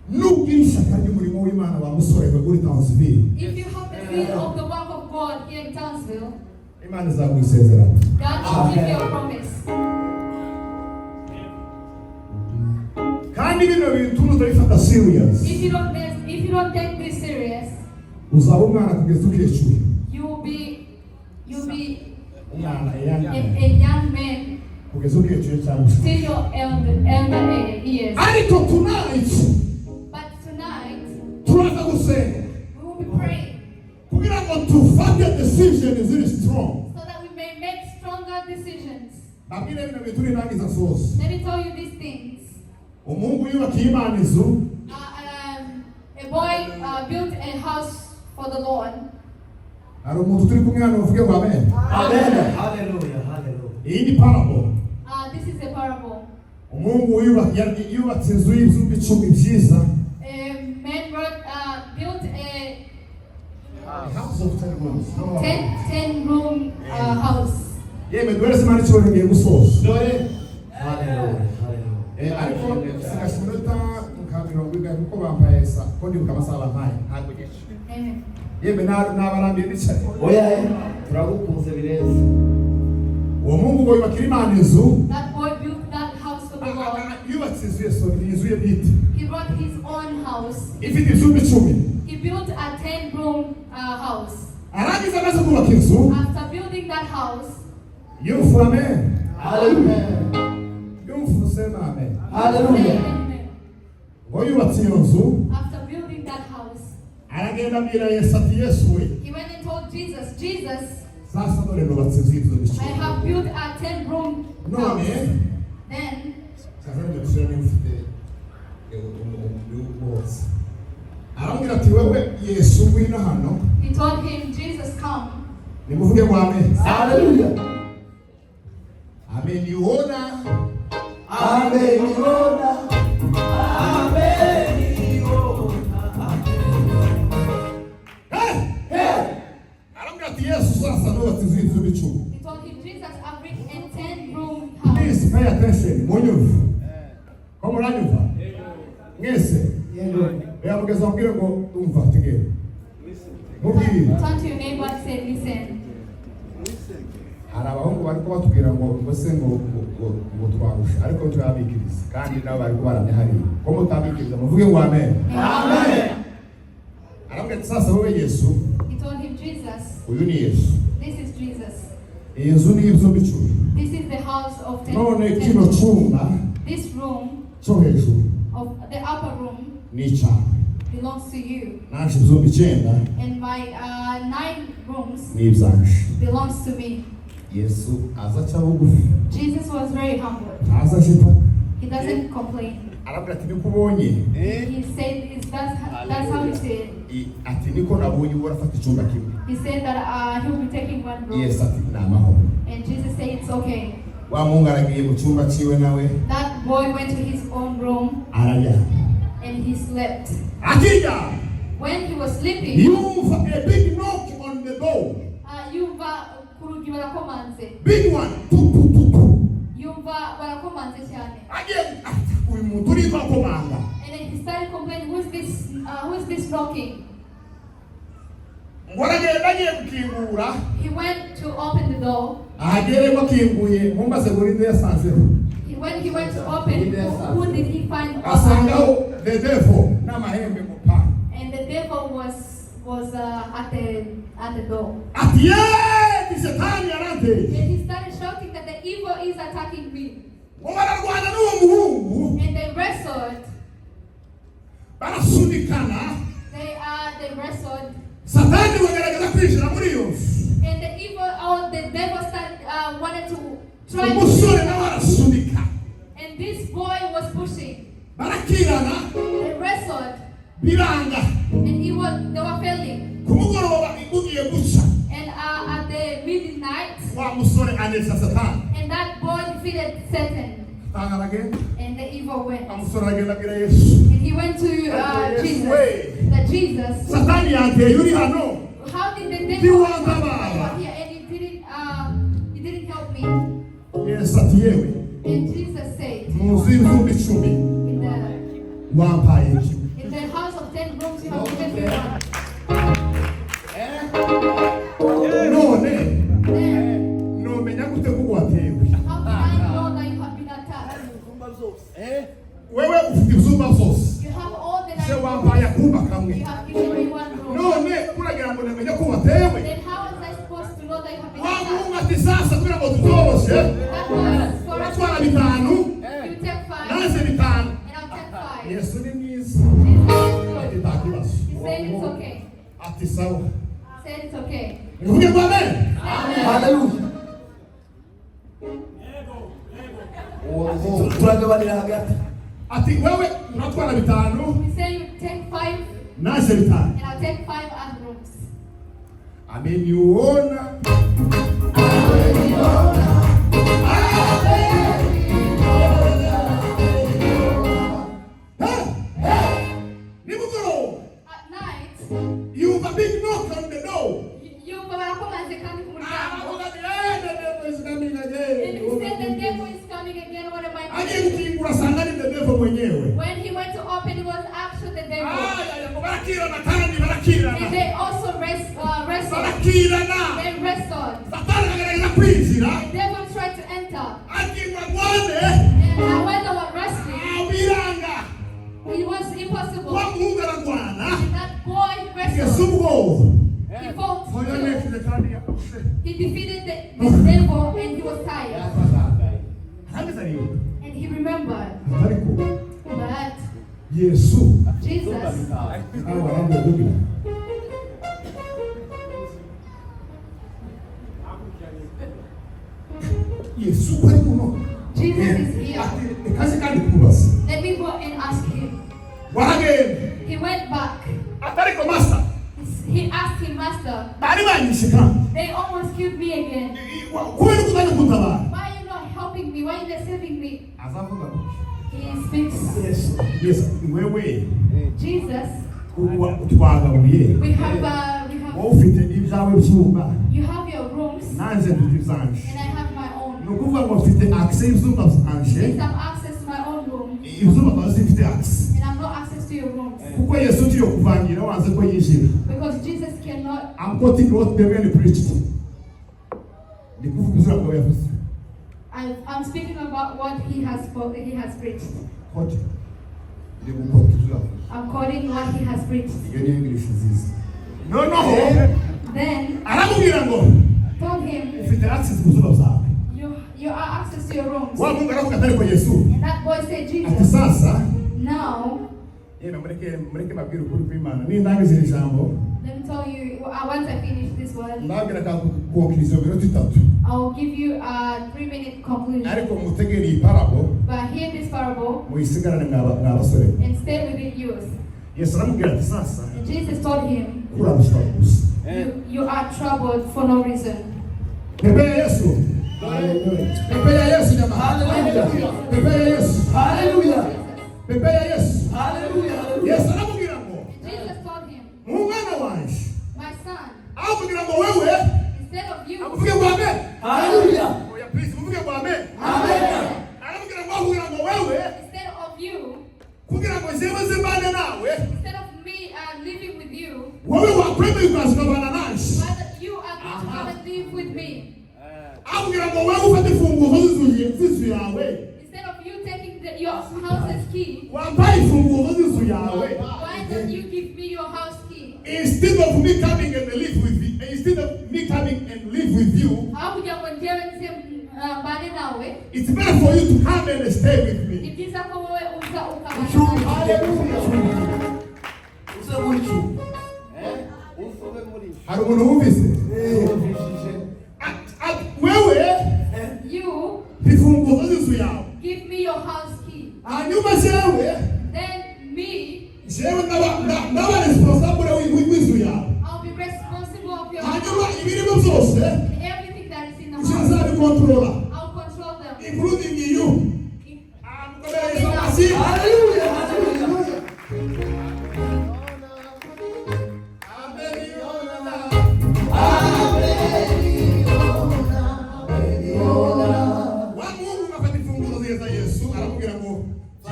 nugira ishyaka ry'umurimo w'imana wa musore we uri Townsville If you have the zeal of the work of God here in Townsville, imana izaguha isezerano God will give you a promise. kandi bino bintu ntuzabifata serious If you don't take this serious, uzaba umwana kugeza ukecuru you'll be umwana a yanyana young man kugeza ukecuru cyangwa se till your elder years. ariko tonight But tonight, turaza gusenga we will be praying kugira ngo tufate decision ziri strong so that we may make stronger decisions. babwire bino bintu nirangiza zose Let me tell you these things. umuhungu yubakiye imana inzu A boy built a house for the Lord. hari umuntu turi kumwe hano bavuge ngo amen Amen. Hallelujah, hallelujah. iyi ni parable This is a parable. umuhungu yubatse inzu y'ibyumba 10 byiza A man built a house of 10 rooms 10 room house. yemwe duhereze imana icyubahiro ngiye gusoza Hallelujah, hallelujah. ariko sigasha iminota nka 40 kuko bambaye ko ndibuka amasaha bampaye ntabwo gice Amen. yemwe n'abarambiye bicaye Oya, turagukunze birenze. uwo muhungu ngo yubakira imana inzu That boy built that house for the Lord. yubatse inzu ye ni inzu ye bwite He brought his own house. ifite ibyumba 10 He built a 10 room house. arangiza amaze kubaka inzu After building that house, yumva amen Hallelujah. yumva usema amen Hallelujah. Amen. ngo yubatse iyo nzu After building that house, aragenda abwira yesu ati yesu we he went and told Jesus, Jesus, sasa dore nubatse inzu y'ibyumba I 10 have built a 10 room house. none Then sasa ndio kusema ni mfite umuhotsi arambwira ati wewe yesu ngwino hano he told him, Jesus, come. nimuvuge ngo amen Hallelujah. ameniona Ameniona. arambwira ati yesu sasa nubatse inzu y'ibyumba 10 He told him, Jesus, I've built a 10 room house. please pay attention munyumva ko muranyumva mwese yamugeza mbwire ngo umva tegere mubwire Turn to your neighbor and say, listen. hari abahungu bari kubatubwira ngo se ngo twarusha ariko turabikiriza kandi nabo bari kubaramya hariya ko mutabikiriza muvuge ngo amen Amen. sasa wewe Yesu, He told him, Jesus, uyu ni Yesu. this is Jesus. Iyi nzu ni ibyumba 10. This is the house of 10. None kino cyumba This room cyo hejuru of the upper room ni icyawe. belongs to you. Naje ibyumba 9 And my 9 rooms ni ibyaje. belongs to me. Yesu azaca bugufi. Jesus was very humble. Aza shipa. He doesn't complain. Arabwira ati nikubonye. He said that's how he said. Ati niko nabonye urafata icyumba kimwe. He said that he will be taking one room. Yes, ati namaho. And Jesus said it's okay. Wa Mungu aragiye mu cyumba ciwe nawe. That boy went to his own room Ararya. and he slept. Akija. When he was sleeping, Yumva a big knock on the door. yumva kurugi barakomanze. Big one. Yumva barakomanze cyane. Again, uyu muntu uri bakomanga. And then he started complaining, who is this knocking? Waragenda agiye gukingura. He went to open the door. Ahagere bakinguye mumbaze muri nde yasanzeho. When he went to open, who did he find? Asangaho the devil n'amahembe mu pa. And the devil was at the door. Ati ni Satani yaranteye. And he started shouting that the evil is attacking me. Bararwana n'uwo muhungu. And they wrestled. Barasunikana. They wrestled. Satani wagerageza kwinjira muri iyo nzu. And the devil started wanted to try. Umusore nawe arasunika. And this boy was pushing. Barakirana. They wrestled. Biranga. And they were failing. Kumugoroba ibugiye guca. And at the midnight, Wa musore anesha Satani. and that boy defeated Satan. Tangaragenda. And the evil went. Amusore agenda abwira Yesu. And he went to Jesus. That Jesus. Satani yanteye uri hano. How did the He devil was come alive. here and he didn't help me? Yesu ati yewe. And Jesus said, Muzi ibihumbi 10 wampaye iki. in the house of 10 rooms you have given me one. None Then nomenya gute ko watewe. how can I know that you have been attacked? Wewe ufite ibyumba byose. You have all the Se 9 wampaye rooms. akumba You kamwe. have given me one room. None kuragira ngo namenye ko watewe. Then how was I supposed to know that you have been Wa attacked? Mungu ati sasa kugira ngo tutoroshe. That was for us. Twara bitanu. You take 5 Naze bitanu. and I'll take 5. Yesu ni mwiza. Jesus is Ati good. takibazo. He said it's okay. Ati sawa. He said it's okay. Nivuge ngo amen. Haleluya. Turagabanira hagati. Ati wewe unatwara bitanu. He said you take 5 Naze bitanu. and I'll take 5 other rooms. Ameniona. Nimugoroba. At night, You have a big knock on the door. yung barakomanze kandi ku muryango. Aravuga ati, the devil is coming And he said the again. devil is coming again. What am I Agiye doing? gukingura asanga ni the devil mwenyewe. When he went to open, it was actually the devil. Barakirana kandi And barakirana. they also wrestled. Barakirana. They wrestled. Satani agerageza kwinjira. The devil tried to enter. Akingwa rwane. And when they were wrestling, Abiranga. it was impossible. Wa Mungu aragwana. And that boy Yesu wrestled. ubwoba. He fought. Oya nefile kandi yakuse. He defeated the devil and he was tired. Hageze ariyo. And he remembered Ariko that Yesu Jesus aho arambwira. Yesu ari muno. Jesus is here. Kazi kandi kubaza. Let me go and ask him. Waragenda. He went back. Atariko master. He asked him, Master, Bari banyishe kandi. they almost killed me again. Kubera kutanya kutabara. Why are you not helping me? Why are you not saving me? Azavuga. He speaks. Yes, wewe Jesus, twagabuye. we have Wowe ufite ibyawe byumba. you have your rooms Nanze mfite ibyanje. and I have my own. Ni ukuvuga ngo mfite access y'ibyumba byanje. Since I'm access to my own room Ibyumba byawe zifite access. and I'm not access to your rooms Kuko Yesu ugiye kuvangira wanze ko yinjira. because Jesus cannot. I'm quoting what the man preached. Ni kuvuga izina kwa Yesu. I'm speaking about what he has spoken. He has preached. Quote. Ni kuquote izina. I'm quoting what he has preached. Iyo ni English nziza. noneho Then aramubwira ngo told him, ufite access ku zuba zawe. you are access to your rooms. Wa Mungu aravuga atari ko Yesu And that boy said, ati Jesus, sasa now, yena mureke mabwire ukuri kw'Imana nindangiza iri jambo let me tell you, once I finish this one, ndabwira ka kuokiriza minota 3 I will give you a 3-minute conclusion. ariko mutegere iyi parable But hear this parable muyisigarane mw'abasore. and stay with it yours. Yesu aramubwira ati sasa And Jesus told him, urarushwa gusa. you are troubled for no reason. Pepe ya Yesu. Pepe ya Yesu jamaa. Hallelujah. Pepe ya Yesu. Hallelujah. Pepe ya Yesu. Hallelujah. Yesu aramubwira ngo Jesus told him, umwana wanje my son, aramubwira ngo wewe instead of you, amuvuge ngo amen. Hallelujah. Oya please muvuge ngo amen. Amen. Aramubwira ngo avugira ngo wewe instead of you, kugira ngo jewe zimbane nawe instead of me living with you, wewe wakwemeye ukazigabana nanje. rather you are going to come and live with me. Aramubwira ngo wewe ufate imfunguzo z'inzu yawe Instead of you taking your house's key, wambaye imfunguzo z'inzu yawe. why don't you give me your house key? Instead of me coming and live with you, How would you continue to bani nawe? it's better for you to come and stay with me. Ni byiza ko wowe uza ukabana True. nawe. Hallelujah. Usa muri true. Hari umuntu wumvise? Wewe You imfunguzo z'inzu yawe. give me your house key. Hanyuma jewe Then me, jewe ndaba responsable w'inzu yawe. I'll be responsible of your house. Hanyuma ibirimo byose And everything that is in the house, nzabikontrola I'll control them. including you. Mukomere amashyi. Hallelujah. Hallelujah. Wa Mungu afata imfunguzo zeza Yesu aramubwira ngo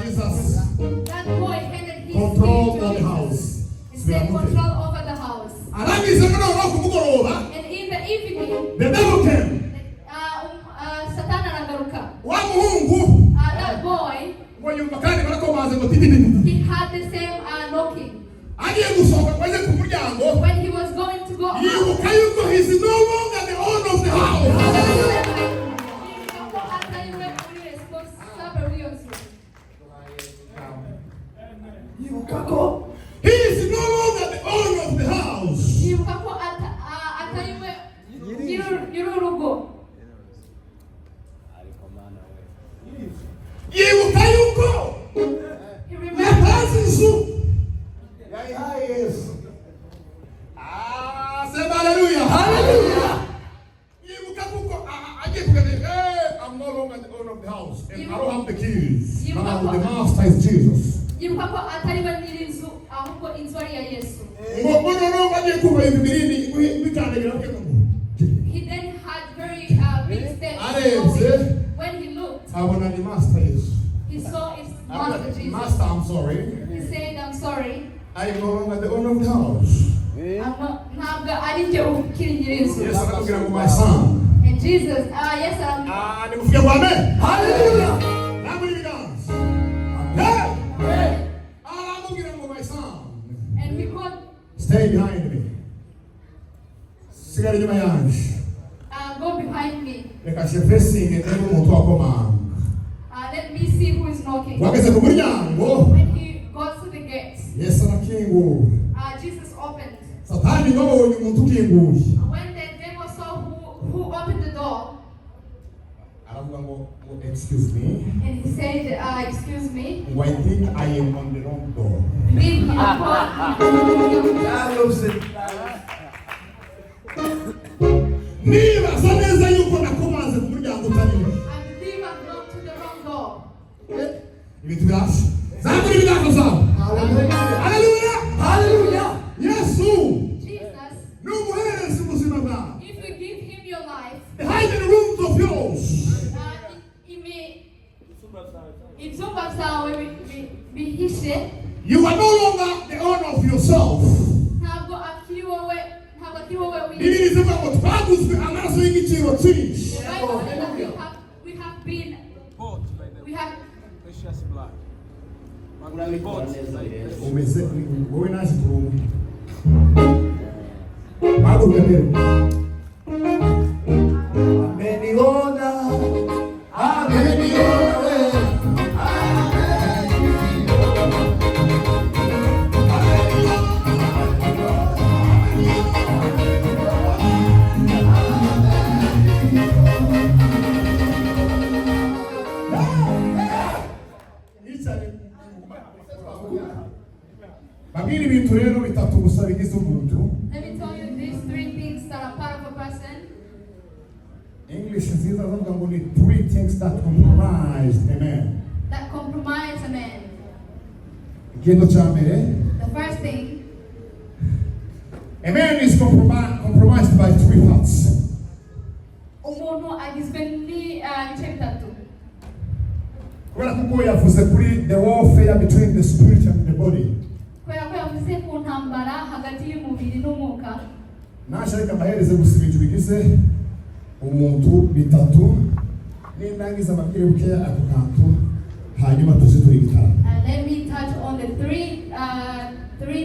Jesus That boy handed his control key to of the him. house. He said control over the house. Arangiza noneho kumugoroba And in the evening, the devil came. Satan anagaruka. Wa muhungu That boy, ngo yumva kandi barakomaze ngo titititi. he had the same knocking. Agiye gusohoka kwaje ku muryango When he was going to go out, yibuka yuko he is no longer the owner of the house. Yibuka ko He is no longer the owner of the house. Yibuka yuko yatanze inzu. yayihaye Yesu. Sema hallelujah. Hallelujah. Yibuka kuko agiye kugenda I'm no longer the owner of the house and I don't have the keys. Now the master is Jesus. Ngono bagiye kuba ibibirindi bikandagira bwe ngo He then had very big steps. Arebye When he looked, abona ni master Yesu. he saw his master Jesus. Master, I'm sorry. He said, I'm sorry. I am no longer the owner of the house. Ntabwo ari njye ukiri nyir'inzu. Yesu aramubwira ngo my son. And Jesus, yes, Nimuvuge ngo amen. Hallelujah. Namwe ibiganza. Hey! Aramubwira ngo my son. and he called, Stay behind me. Sigara inyuma yanjye. go behind me. Reka shepesinge ndebe umuntu wakomanga. Let me see who is knocking. Wageze ku muryango. When he goes to the gates, Yesu arakingura. Jesus opened. Satani babonye umuntu ukinguye. When the devil saw who opened the door, Aravuga ngo excuse me. and he said, excuse me, I think I am on the wrong door. leave me Nibaza neza yuko nakomanze ku muryango utariho. I believe I've knocked to the wrong door. Ibintu birashe. Zamura ibiganza zawe. Hallelujah. Hallelujah. Yesu Jesus, ni umuhereza ubuzima bwawe. if you give him your life, Behind the rooms of yours. ibyumba byawe bihishe, You are no longer the owner of yourself. ntabwo akiri wowe Bibiri zivuga ngo twaguzwe amaraso y'igiciro cyinshi. we have been, Bought by the we have, precious blood. Bought by the Umeze wowe naje kurumwe. Ameniona, ameniona wewe. Babiri bintu rero bitatu gusa bigize umuntu. Let me tell you these three things that are part of a person. English nziza zavuga ngo ni three things that compromise a man. That compromise a man. Ikintu cya mbere, The first thing, a man is compromised by three parts. umuntu agizwe n'ibice bitatu. Kubera kuko yavuze kuri the warfare between the spirit and the body. Kubera ko yavuze ku ntambara hagati y'umubiri n'umwuka. Nashaka amahereze gusa ibintu bigize umuntu bitatu n'indangiza amabwire buke ako kantu hanyuma tuzi turi gitara. And let me touch on the three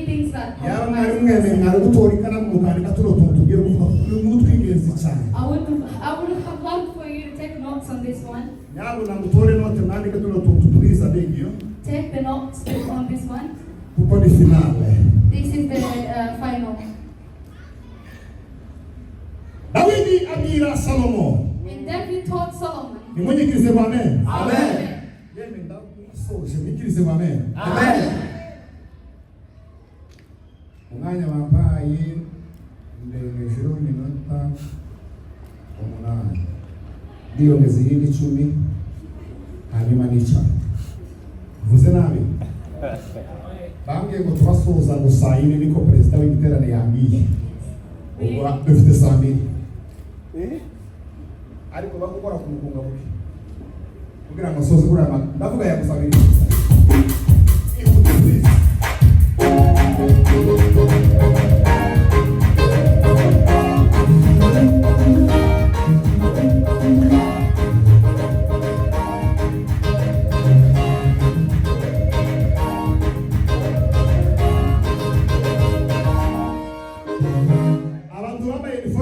things that Yaba mwari mwemeye mwari gutora ikaramu mukandika tuno tuntu tugiye kuvuga kuri umuntu tw'ingenzi cyane. I would have loved for you to take notes on this one. Yaba namutore note mwandike tuno tuntu please abeg you. Take the notes on this one. Kuko ni finale. This is the final. Dawidi abwira Salomo. And David taught Solomon. Nimwenyekirize mu amen. Amen. Yeme ndasoje mwikirize mu amen. Amen. Umwanya wambaye ndengejero minota 8. Ndiyongeza iyindi 10 hanyuma nica. Vuze nabi. Bambwiye ngo turasoza gusa yine niko perezida w'igiterane yambwiye. Ubwo dufite saa mbiri. Ariko bakukora ku mugunga buke. Kugira ngo soze kuri ama ndavuga yagusabira.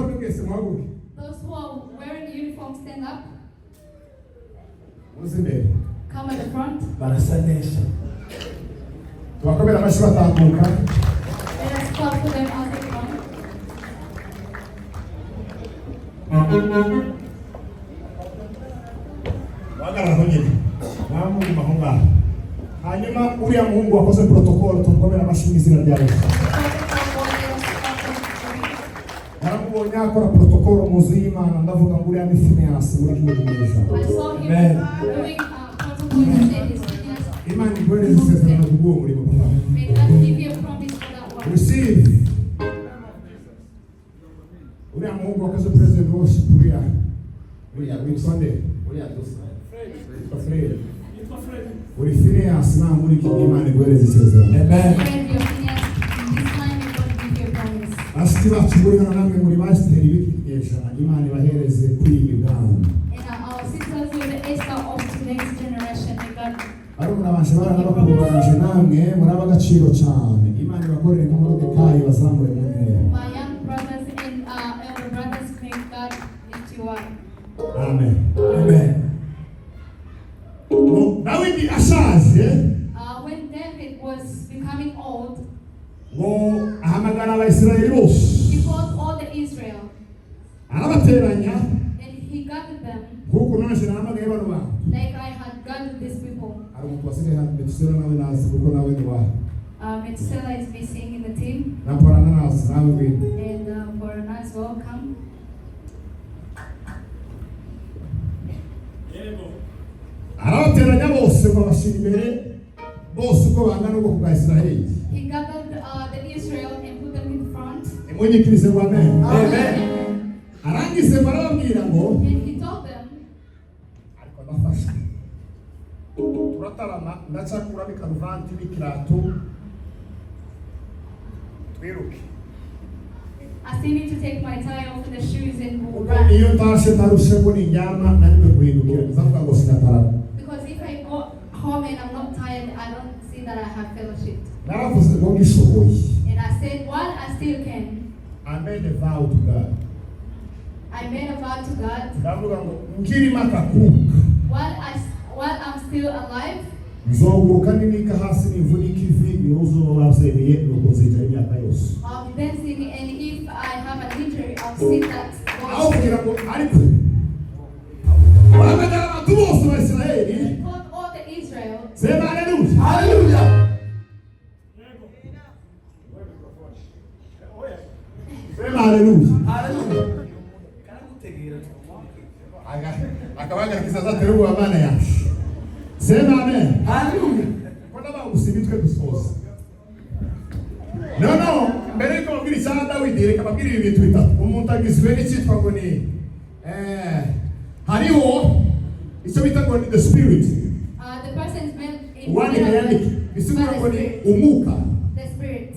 Those who are wearing uniform, stand up. Come at the front. Barasa neza. Tubakomera amashyi batambuka. Let us clap for them as they come. Bahagarara nyine. Namuguma aho ngaho. Hanyuma uriya muhungu wakoze protocol tumukomera amashyi mu izina rya Yesu. Naramubonye akora protocol mu nzu y'Imana ndavuga ngo uriya ni Phineas muri kino gihe. I saw him doing protocol and said his Phineas. Imana iguhereze isezerano kubw'uwo murimo papa. May God give you a promise for that one. Receive. Uriya muhungu wakoze president worship uriya witwa nde? Uriya dusa. Fred. Uri Phineas na muri kino Imana iguhereze isezerano. Amen. Friend, your Phineas, this time may God give you a promise. Asiti bacu muri hano namwe muri masiteri b'ikigesha Imana ibahereze kwiga ibwami. And our sisters with the Esther of today's generation, may God. Ariko abashe baranabakurubanje namwe muri abagaciro cyane. Imana ibakorere nka Moridekayi bazamure mu ntera. My young brothers and elder brothers, may God lift you up. Amen. Amen. Dawidi ashaje When David was becoming old, ngo ahamagara Abayisirayeli bose. he called all the Israel Arabateranya and he gathered them kuko naje nahamagaye bano bantu. like I had gathered these people. Ari umuntu wasigaye hano Betusela nawe nazi kuko nawe ni wa. Metusela is missing in the team, Napora nazi nawe wino. and for us, welcome. Arabateranya bose ngo bashyira imbere bose uko bangana ubwoko bwa Isirayeli. He gathered the Israel and put them in front. Imwenyekirize ngo amen. Amen. Arangize barababwira ngo And he told them, ariko nafashe turatarama ndacakuramo ikaruvanti n'ikirato twiruke. I still need to take my tie off and the shoes and go Kuko run. iyo ntashe ntarushe ngo nindyama nanjye guhindukira nzavuga ngo sinatarama. Because if I go home and I'm not tired, I don't see that I have fellowship. Naravuze ngo ngishoboye And I said, while I still can, I made a vow to God. I made a vow to God. Ndavuga ngo nkirimo akakuka. While I'm still alive, nzoguruka nimika hasi nivunika ivi niruzuba bavyemeye nuko nzija imyaka yose. I'll be dancing, and if I have an injury, I'll sing that. Aho kugira ngo ariko wahamagara abantu bose ba Israeli. Called all the Israel. Sema haleluya. Haleluya. Sema haleluya. Haleluya. Akabanga kizaza teruwa bana yacu. Sema amen. Haleluya. Mbona bagusibitwe dusoza. No, mbere ko mbiri cyane Dawidi reka babwire ibintu bitatu. Umuntu agizwe n'icitwa ngo ni hariho icyo bita ngo ni the spirit. The person is meant in bisigura ngo ni umuka. The spirit.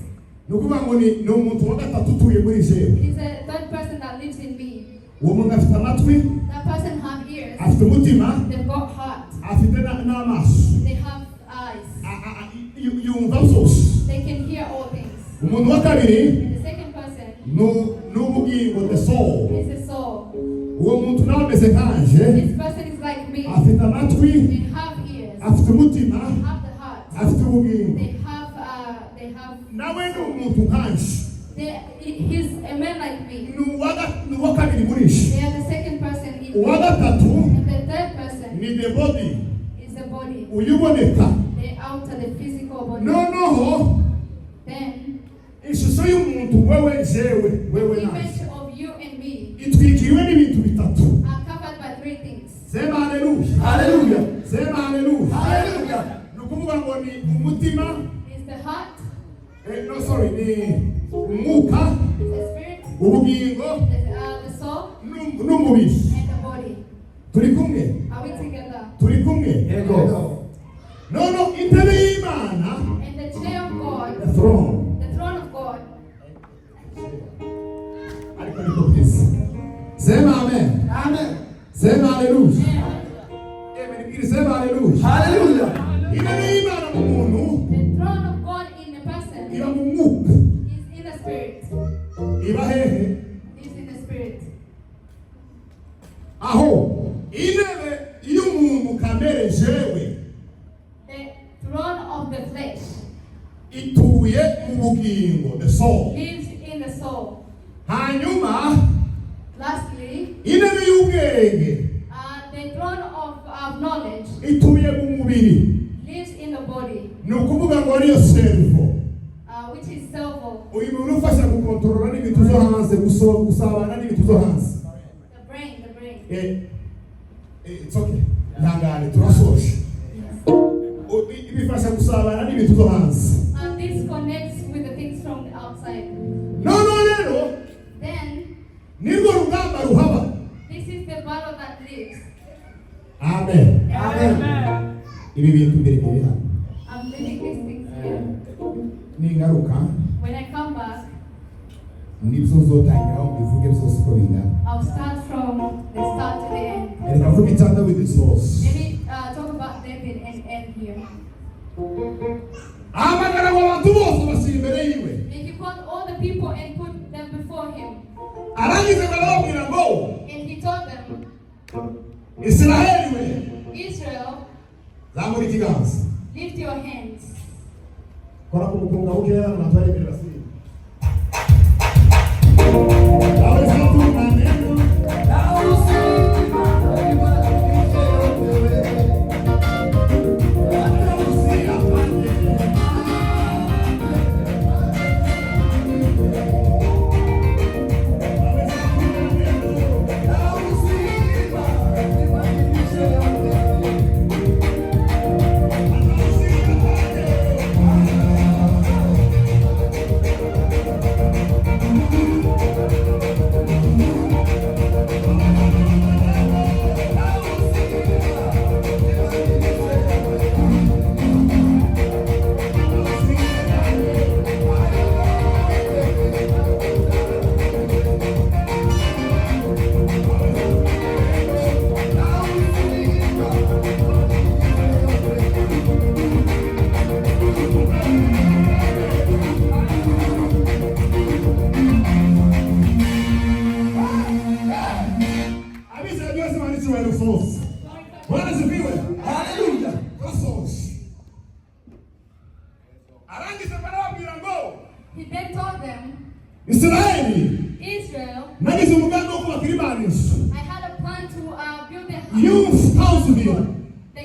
Nukuvuga ngo ni umuntu wa gatatu utuye muri jewe. It is a third person that lives in me. Uwo muntu afite amatwi. That person have ears. Afite umutima. They've got heart. Afite n'amaso. They have eyes. Yumva byose. They can hear all things. Umuntu wa kabiri. And the second person. N'ubugingo, the soul. Is the soul. Uwo muntu nawe ameze nkanje. This person is like me. Afite amatwi. They have ears. Afite umutima. They have the heart. Afite ubugingo. They have. Nawe ni umuntu nkanje. He's a man like me. Nuwa kabiri murisha. They are the second person in uwa gatatu. And the third person. Ni the body. Is the body. Uyuboneka. The outer, the physical body. No. Then. Ishusho y'umuntu wewe jewe wewe The nawe. image of you and me. Itwikiriwe n'ibintu bitatu. Are covered by three things. Sema haleluya. Haleluya. Sema haleluya. Haleluya. Nukuvuga ngo ni umutima. Is the heart. Ni umuka. The spirit. Ubugingo. The soul. N'umubiri. And the body. Turi kumwe. Are we together? Turi kumwe. Yego. No, intebe y'Imana. And the chair of God. The throne. The throne of God. Ariko niko pesa. Sema amen. Amen. Sema haleluya. Amen. Sema haleluya. Haleluya. Intebe y'Imana mu muntu. The throne of God in a person. Iba mu mwuka. Is in the spirit. Iba hehe. Is in the spirit. Aho intebe y'umuntu kamere jewe. The throne of the flesh. Ituye mu bugingo, the soul. Lives in the soul. Hanyuma. Lastly. Intebe y'ubwenge. The throne of knowledge. Ituye mu mubiri. Lives in the body. Nukuvuga ngo ariyo servo. Which is self. Uyu muntu ufasha gukontorora n'ibintu zo hanze gusabana n'ibintu zo hanze. The brain. It's okay. Ihangane turasoje. Ibifasha gusabana n'ibintu zo hanze. And this connects with the things from the outside. No rero. Then. Nirwo rugamba ruhaba. This is the battle that lives. Amen. Ibi bintu mbere hano. I'm living these things here. Ningaruka. When I come back. Nibyo uzotangira ubivuge byose uko bingana. I'll start from the start to the end. Reka vuga itanda with the source. Maybe talk about David and end here. Amagara abantu bose basi imbere yiwe. And he called all the people and put them before him. Arangize barababwira ngo. And he told them. Israeli we. Israel. Zamura ikiganza. Lift your hands. Kora kumukunga ukera na natwali mbere basi. He then told them, Israeli, Israel, nagize umugambi wo kubaka iribanisho. I had a plan to build the Youth Townsville.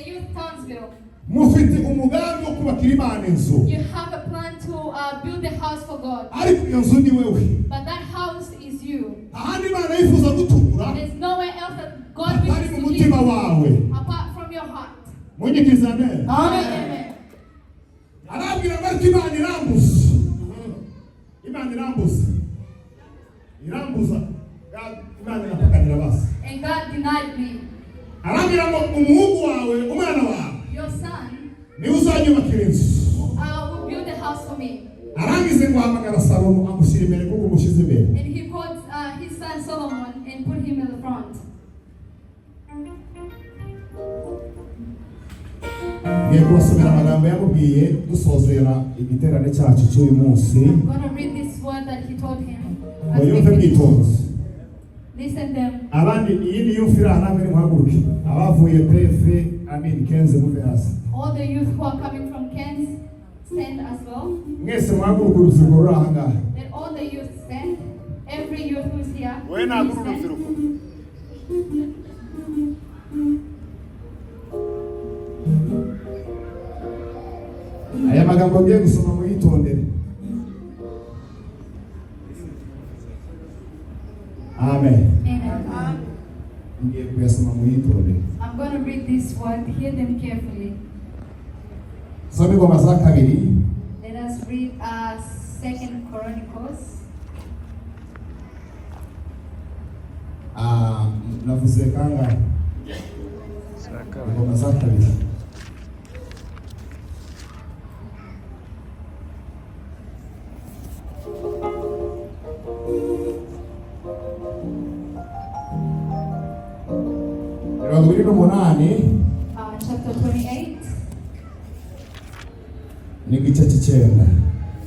youth Townsville. Mufite umugambi wo kubaka iribanisho. You have a plan to build the house for God. Ariko iyo nzu ni wewe. But that house is you. Ahandi Imana yifuza gutura. There's nowhere else that God Atari wishes mu to mutima live wawe. apart from your heart. Munyikiza amen. Amen. Arabwira ngo Imana irambuza. Imana irambuza. Irambuza. Imana irapakanira basi. And God denied me. Arabwira ngo umuhungu wawe, umwana wawe. Your son Ni uzanyubakira inzu. will build the house for me. Arangize ngo ahamagara Salomo amushyira imbere kuko umushize imbere. And he called his son Solomon and put him in the front. Ngiye kubasomera amagambo yamubwiye dusozera igiterane cyacu cy'uyu munsi. I'm going to read this word that he told him. as we Muyumve finish. mwitonze. Listen them. Abandi iyi ni yumva iri aha namwe muhaguruke. Abavuye PF Kenze muve hasi. All the youth who are coming from Kent, stand as well. Mwese muhaguruke urubyiruko ruri aha ngaha. Let all the youth stand. Every youth who is here. Wowe ntabwo uri stand. urubyiruko. Aya magambo ngiye gusoma muyitondere. Amen. Amen. Ngiye kuyasoma muyitondere. I'm going to read this word. Hear them carefully. Some ingoma za kabiri. Let us read 2 Chronicles. Navuze kangahe? Ingoma za kabiri. Chapter 28 n'igice cy'icyenda.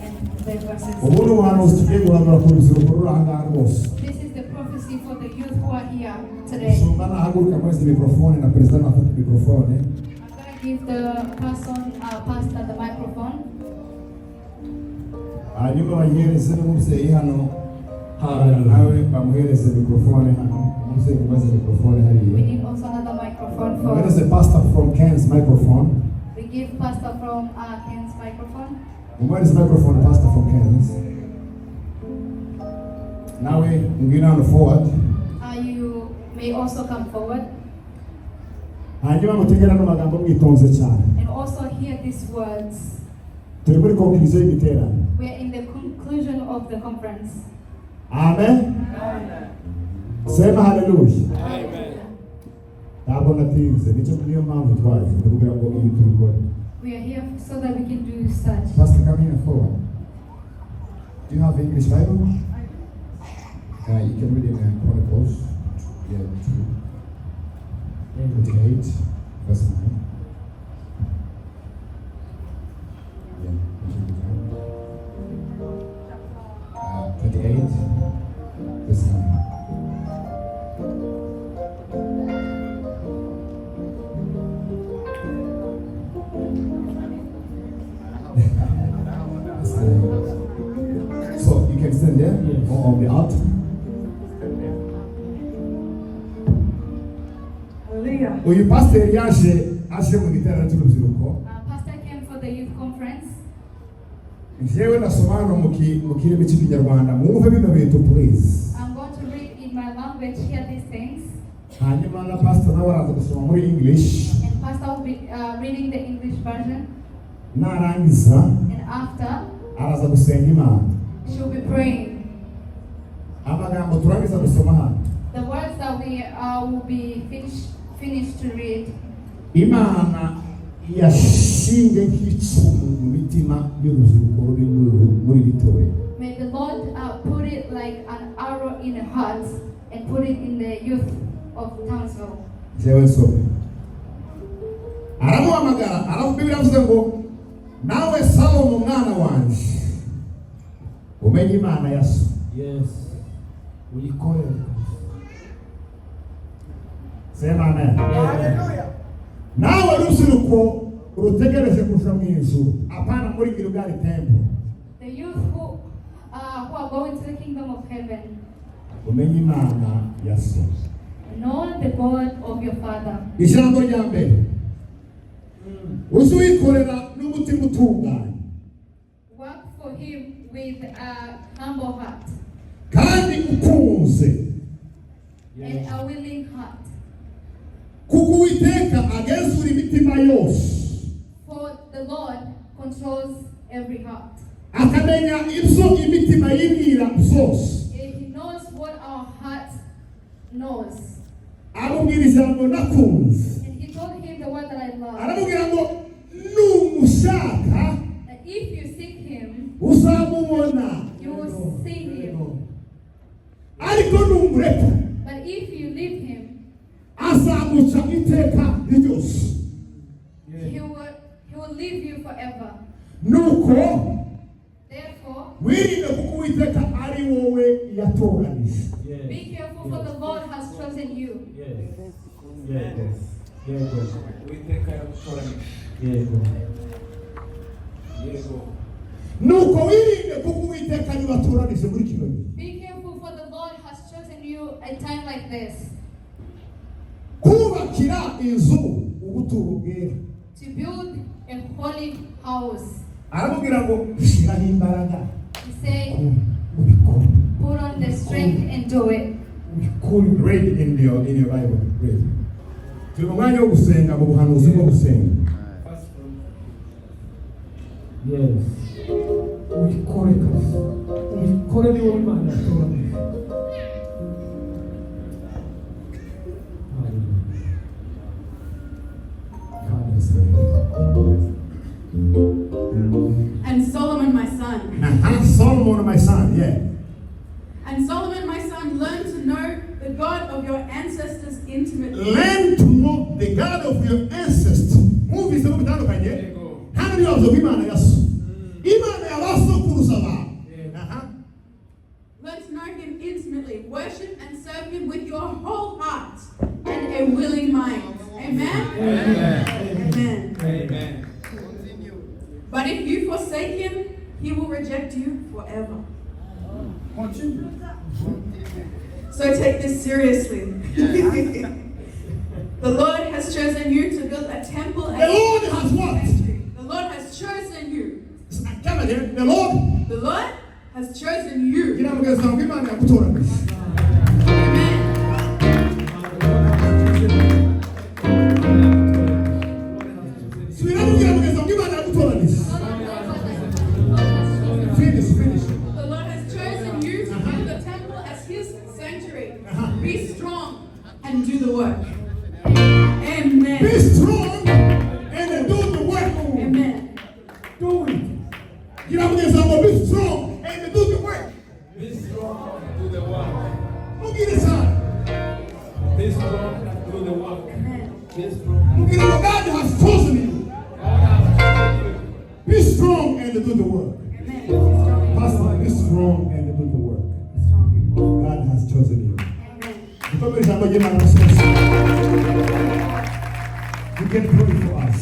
and the verses. Ubu ni ubuhanuzi tugiye guhanura ku rubyiruko ruri aha ngaha rwose. This is the prophecy for the youth who are here today. Ushumba nahaguruka muri izi mikorofone na perezida nafata mikorofone. I'm going to give the pastor the microphone. Hanyuma bayihereze n'umubyeyi hano. Nawe bamuhereze mikorofone hano. Umubyeyi umaze mikorofone We hariya. need also another microphone Where is for. the pastor from Ken's microphone? We give pastor from Ken's microphone. Where is the microphone, pastor from Ken's? Now we go forward. You may also come forward Hanyuma mutegera no magambo mwitonze cyane. and also hear these words. Turi muri conclusion y'igiterane. We are in the conclusion of the conference. Amen. Sema hallelujah. Amen. Ntabwo natinze niyo mpamvu twaje kugira ngo ibi tubikore. We are here so that we can do such. Pastor, come here forward. Do you have English Bible? You can read in Chronicles. Yeah, 28, verse 9. Yeah, 28, verse 9. So you can stand there or on the altar. Uyu pastor yaje mu giterane cy'urubyiruko. Pastor came for the youth conference. Njyewe nasoma hano mu kirimi cy'ikinyarwanda mwumve bino bintu please. I'm going to read in my language, hear these things. Hanyuma na pastor nawe araza gusoma muri English. And pastor will be reading the English version. Narangiza And after, araza gusenga Imana. she'll be praying. Amagambo turangiza gusoma hano. The words that we will be finished to read. Imana yashinge nk'icumu mu mitima y'urubyiruko ruri muri Victoria. May the Lord put it like an arrow in the hearts and put it in the youth of Townsville. Jewe nsome. Aramuhamagara, aramubwira avuze ngo nawe Salomo mwana wanje umenye Imana ya so. Yes. Uyikorere. Sema amen. Hallelujah. Nawe rubyiruko rutegereje kuja mu ijuru apana muri Gilgal temple. The youth who are going to the kingdom of heaven. Umenye Imana ya so. Know the God of your father. Ijambo rya mbere uzuyikorera n'umutima utunganye. Work for him with a humble heart Kandi ukunze. and a willing heart. Kuko Uwiteka agenzura imitima yose. For the Lord controls every heart. Akamenya ibyo imitima yibwira zose. He knows what our heart knows. Aramubwira ijambo nakunze. And he told him the word that I love. Aramubwira ngo numushaka That if you seek him, uzamubona. you will see him. Ariko numureka But if you leave him, azaguca iteka ryose. he will leave you forever. Nuko Therefore, wirinde kuko Uwiteka ari wowe yatoranije. be careful, for the Lord has chosen you. Nuko wirinde kuko Uwiteka ari watoranije muri kino gihe. Be careful, for the Lord has chosen you a time like this Kubakira inzu ubuturo bwera. to build a holy house. Aramubwira ngo shiraho imbaraga He said, ubikore. put on the strength and do it. Ubikore. Read in your Bible. Read. Turi mu mwanya wo gusenga mu buhanuzi bwo gusenga. Yes. Ubikore kabisa. Ubikore niwo Imana yatoranije. And Solomon, my son. Solomon, my son, yeah. And Solomon, my son, learn to know the God of your ancestors intimately. Learn to know the God of your ancestors. Move is bitandukanye. Hano niyo bavuga Imana ya so. Imana yabasokuruza abantu. Learn to know him intimately. Worship and serve him with your whole heart and a willing mind. Amen? Amen. Amen. But if you forsake him, he will reject you forever. Continue. So take this seriously. The Lord has chosen you to build a temple. The Lord has what? The Lord has chosen you. Come again. The Lord. The Lord has chosen you. Kila mgeza ngo Imana yakutoranije. Amen. Subira kila mgeza ngo Imana yakutoranije. Finish. The Lord has chosen you to build the temple as his sanctuary. Be strong and do the work. Amen. Be strong and do the work. Amen. Do it. Kila mgeza ngo be strong and do the work. Be strong and do the work. Mugire sana. Be strong and do the work. Amen. Be strong. Mugire ngo God has chosen you. God has chosen you. Be strong and do the work. Amen. Be strong. Pastor, be strong and do the work. Be strong. God has chosen you. Amen. Because ijambo ry'Imana rirasohoza. You can pray for us.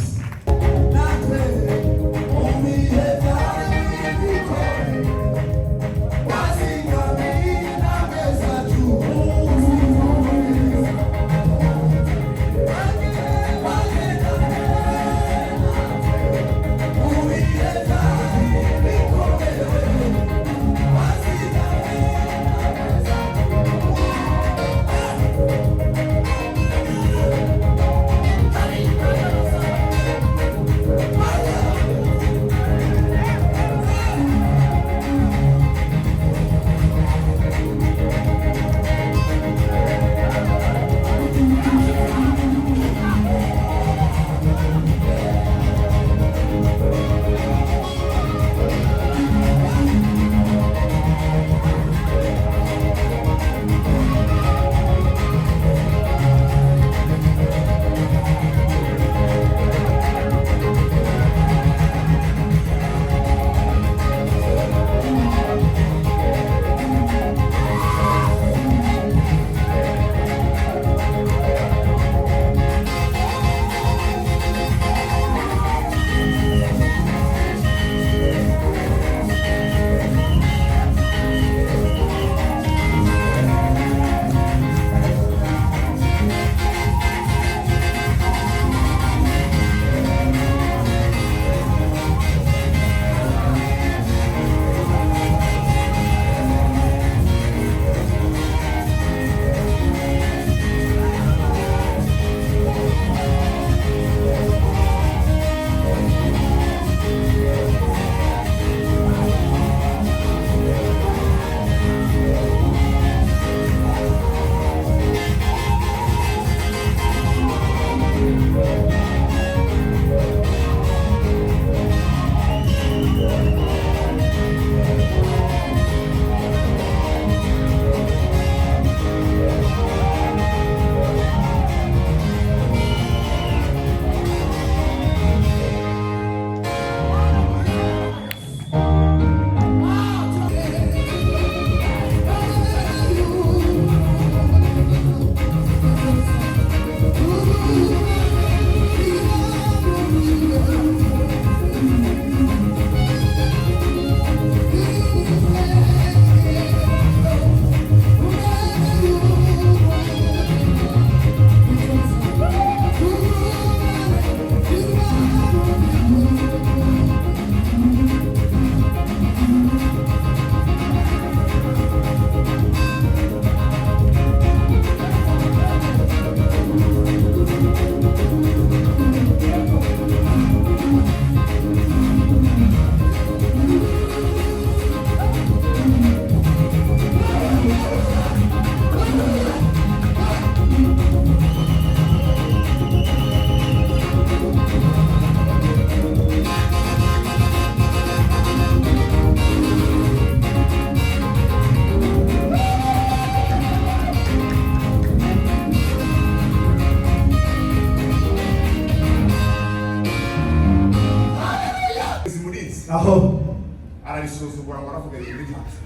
aramusuzugura ngo aravuga ibindi kanzu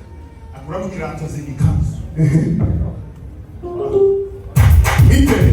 akuramo ikirato zindi kanzu imbere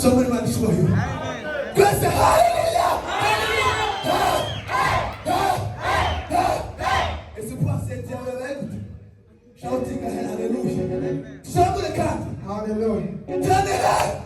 Somebody might show you. God say hallelujah. It's a process. Shouting hallelujah. Somebody come. Hallelujah. Turn it up.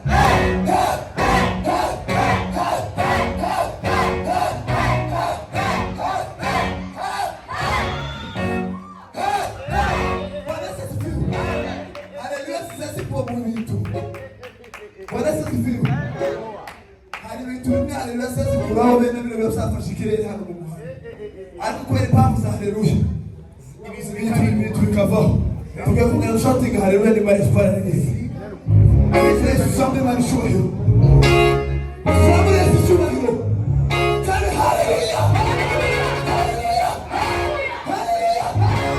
Something might show you. Somebody has to show you. Tell me hallelujah. Hallelujah. Hallelujah.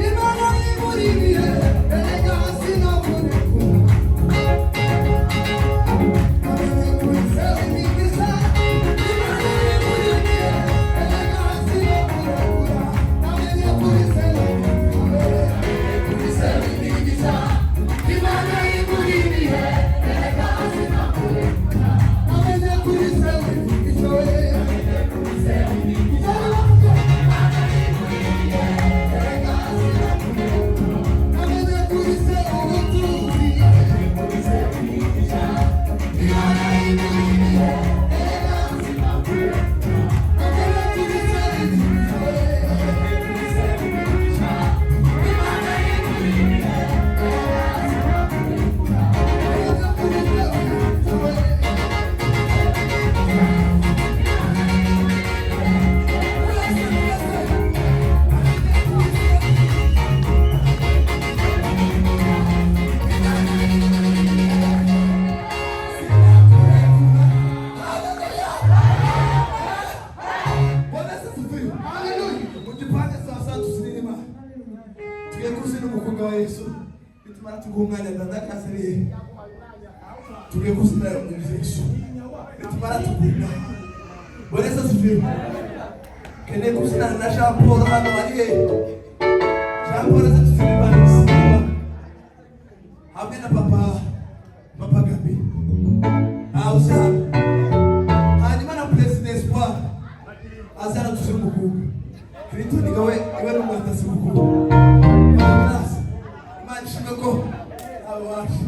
Imana imuri bihe, erega sinabura kusina umukunga wa Yesu bitumara tugumanya ndandakasiriye tugiye kusina Yesu bitumara tugumanya Bonesa sivyo kene kusina na Jean Paul hano ariye Jean Paul zatusibanisi hamwe na papa Gabi ausa hanyuma na president Espoir azana tusimukuga Kristo nigawe iwe n'umwata simukuga Imana ishimwe ko abawashi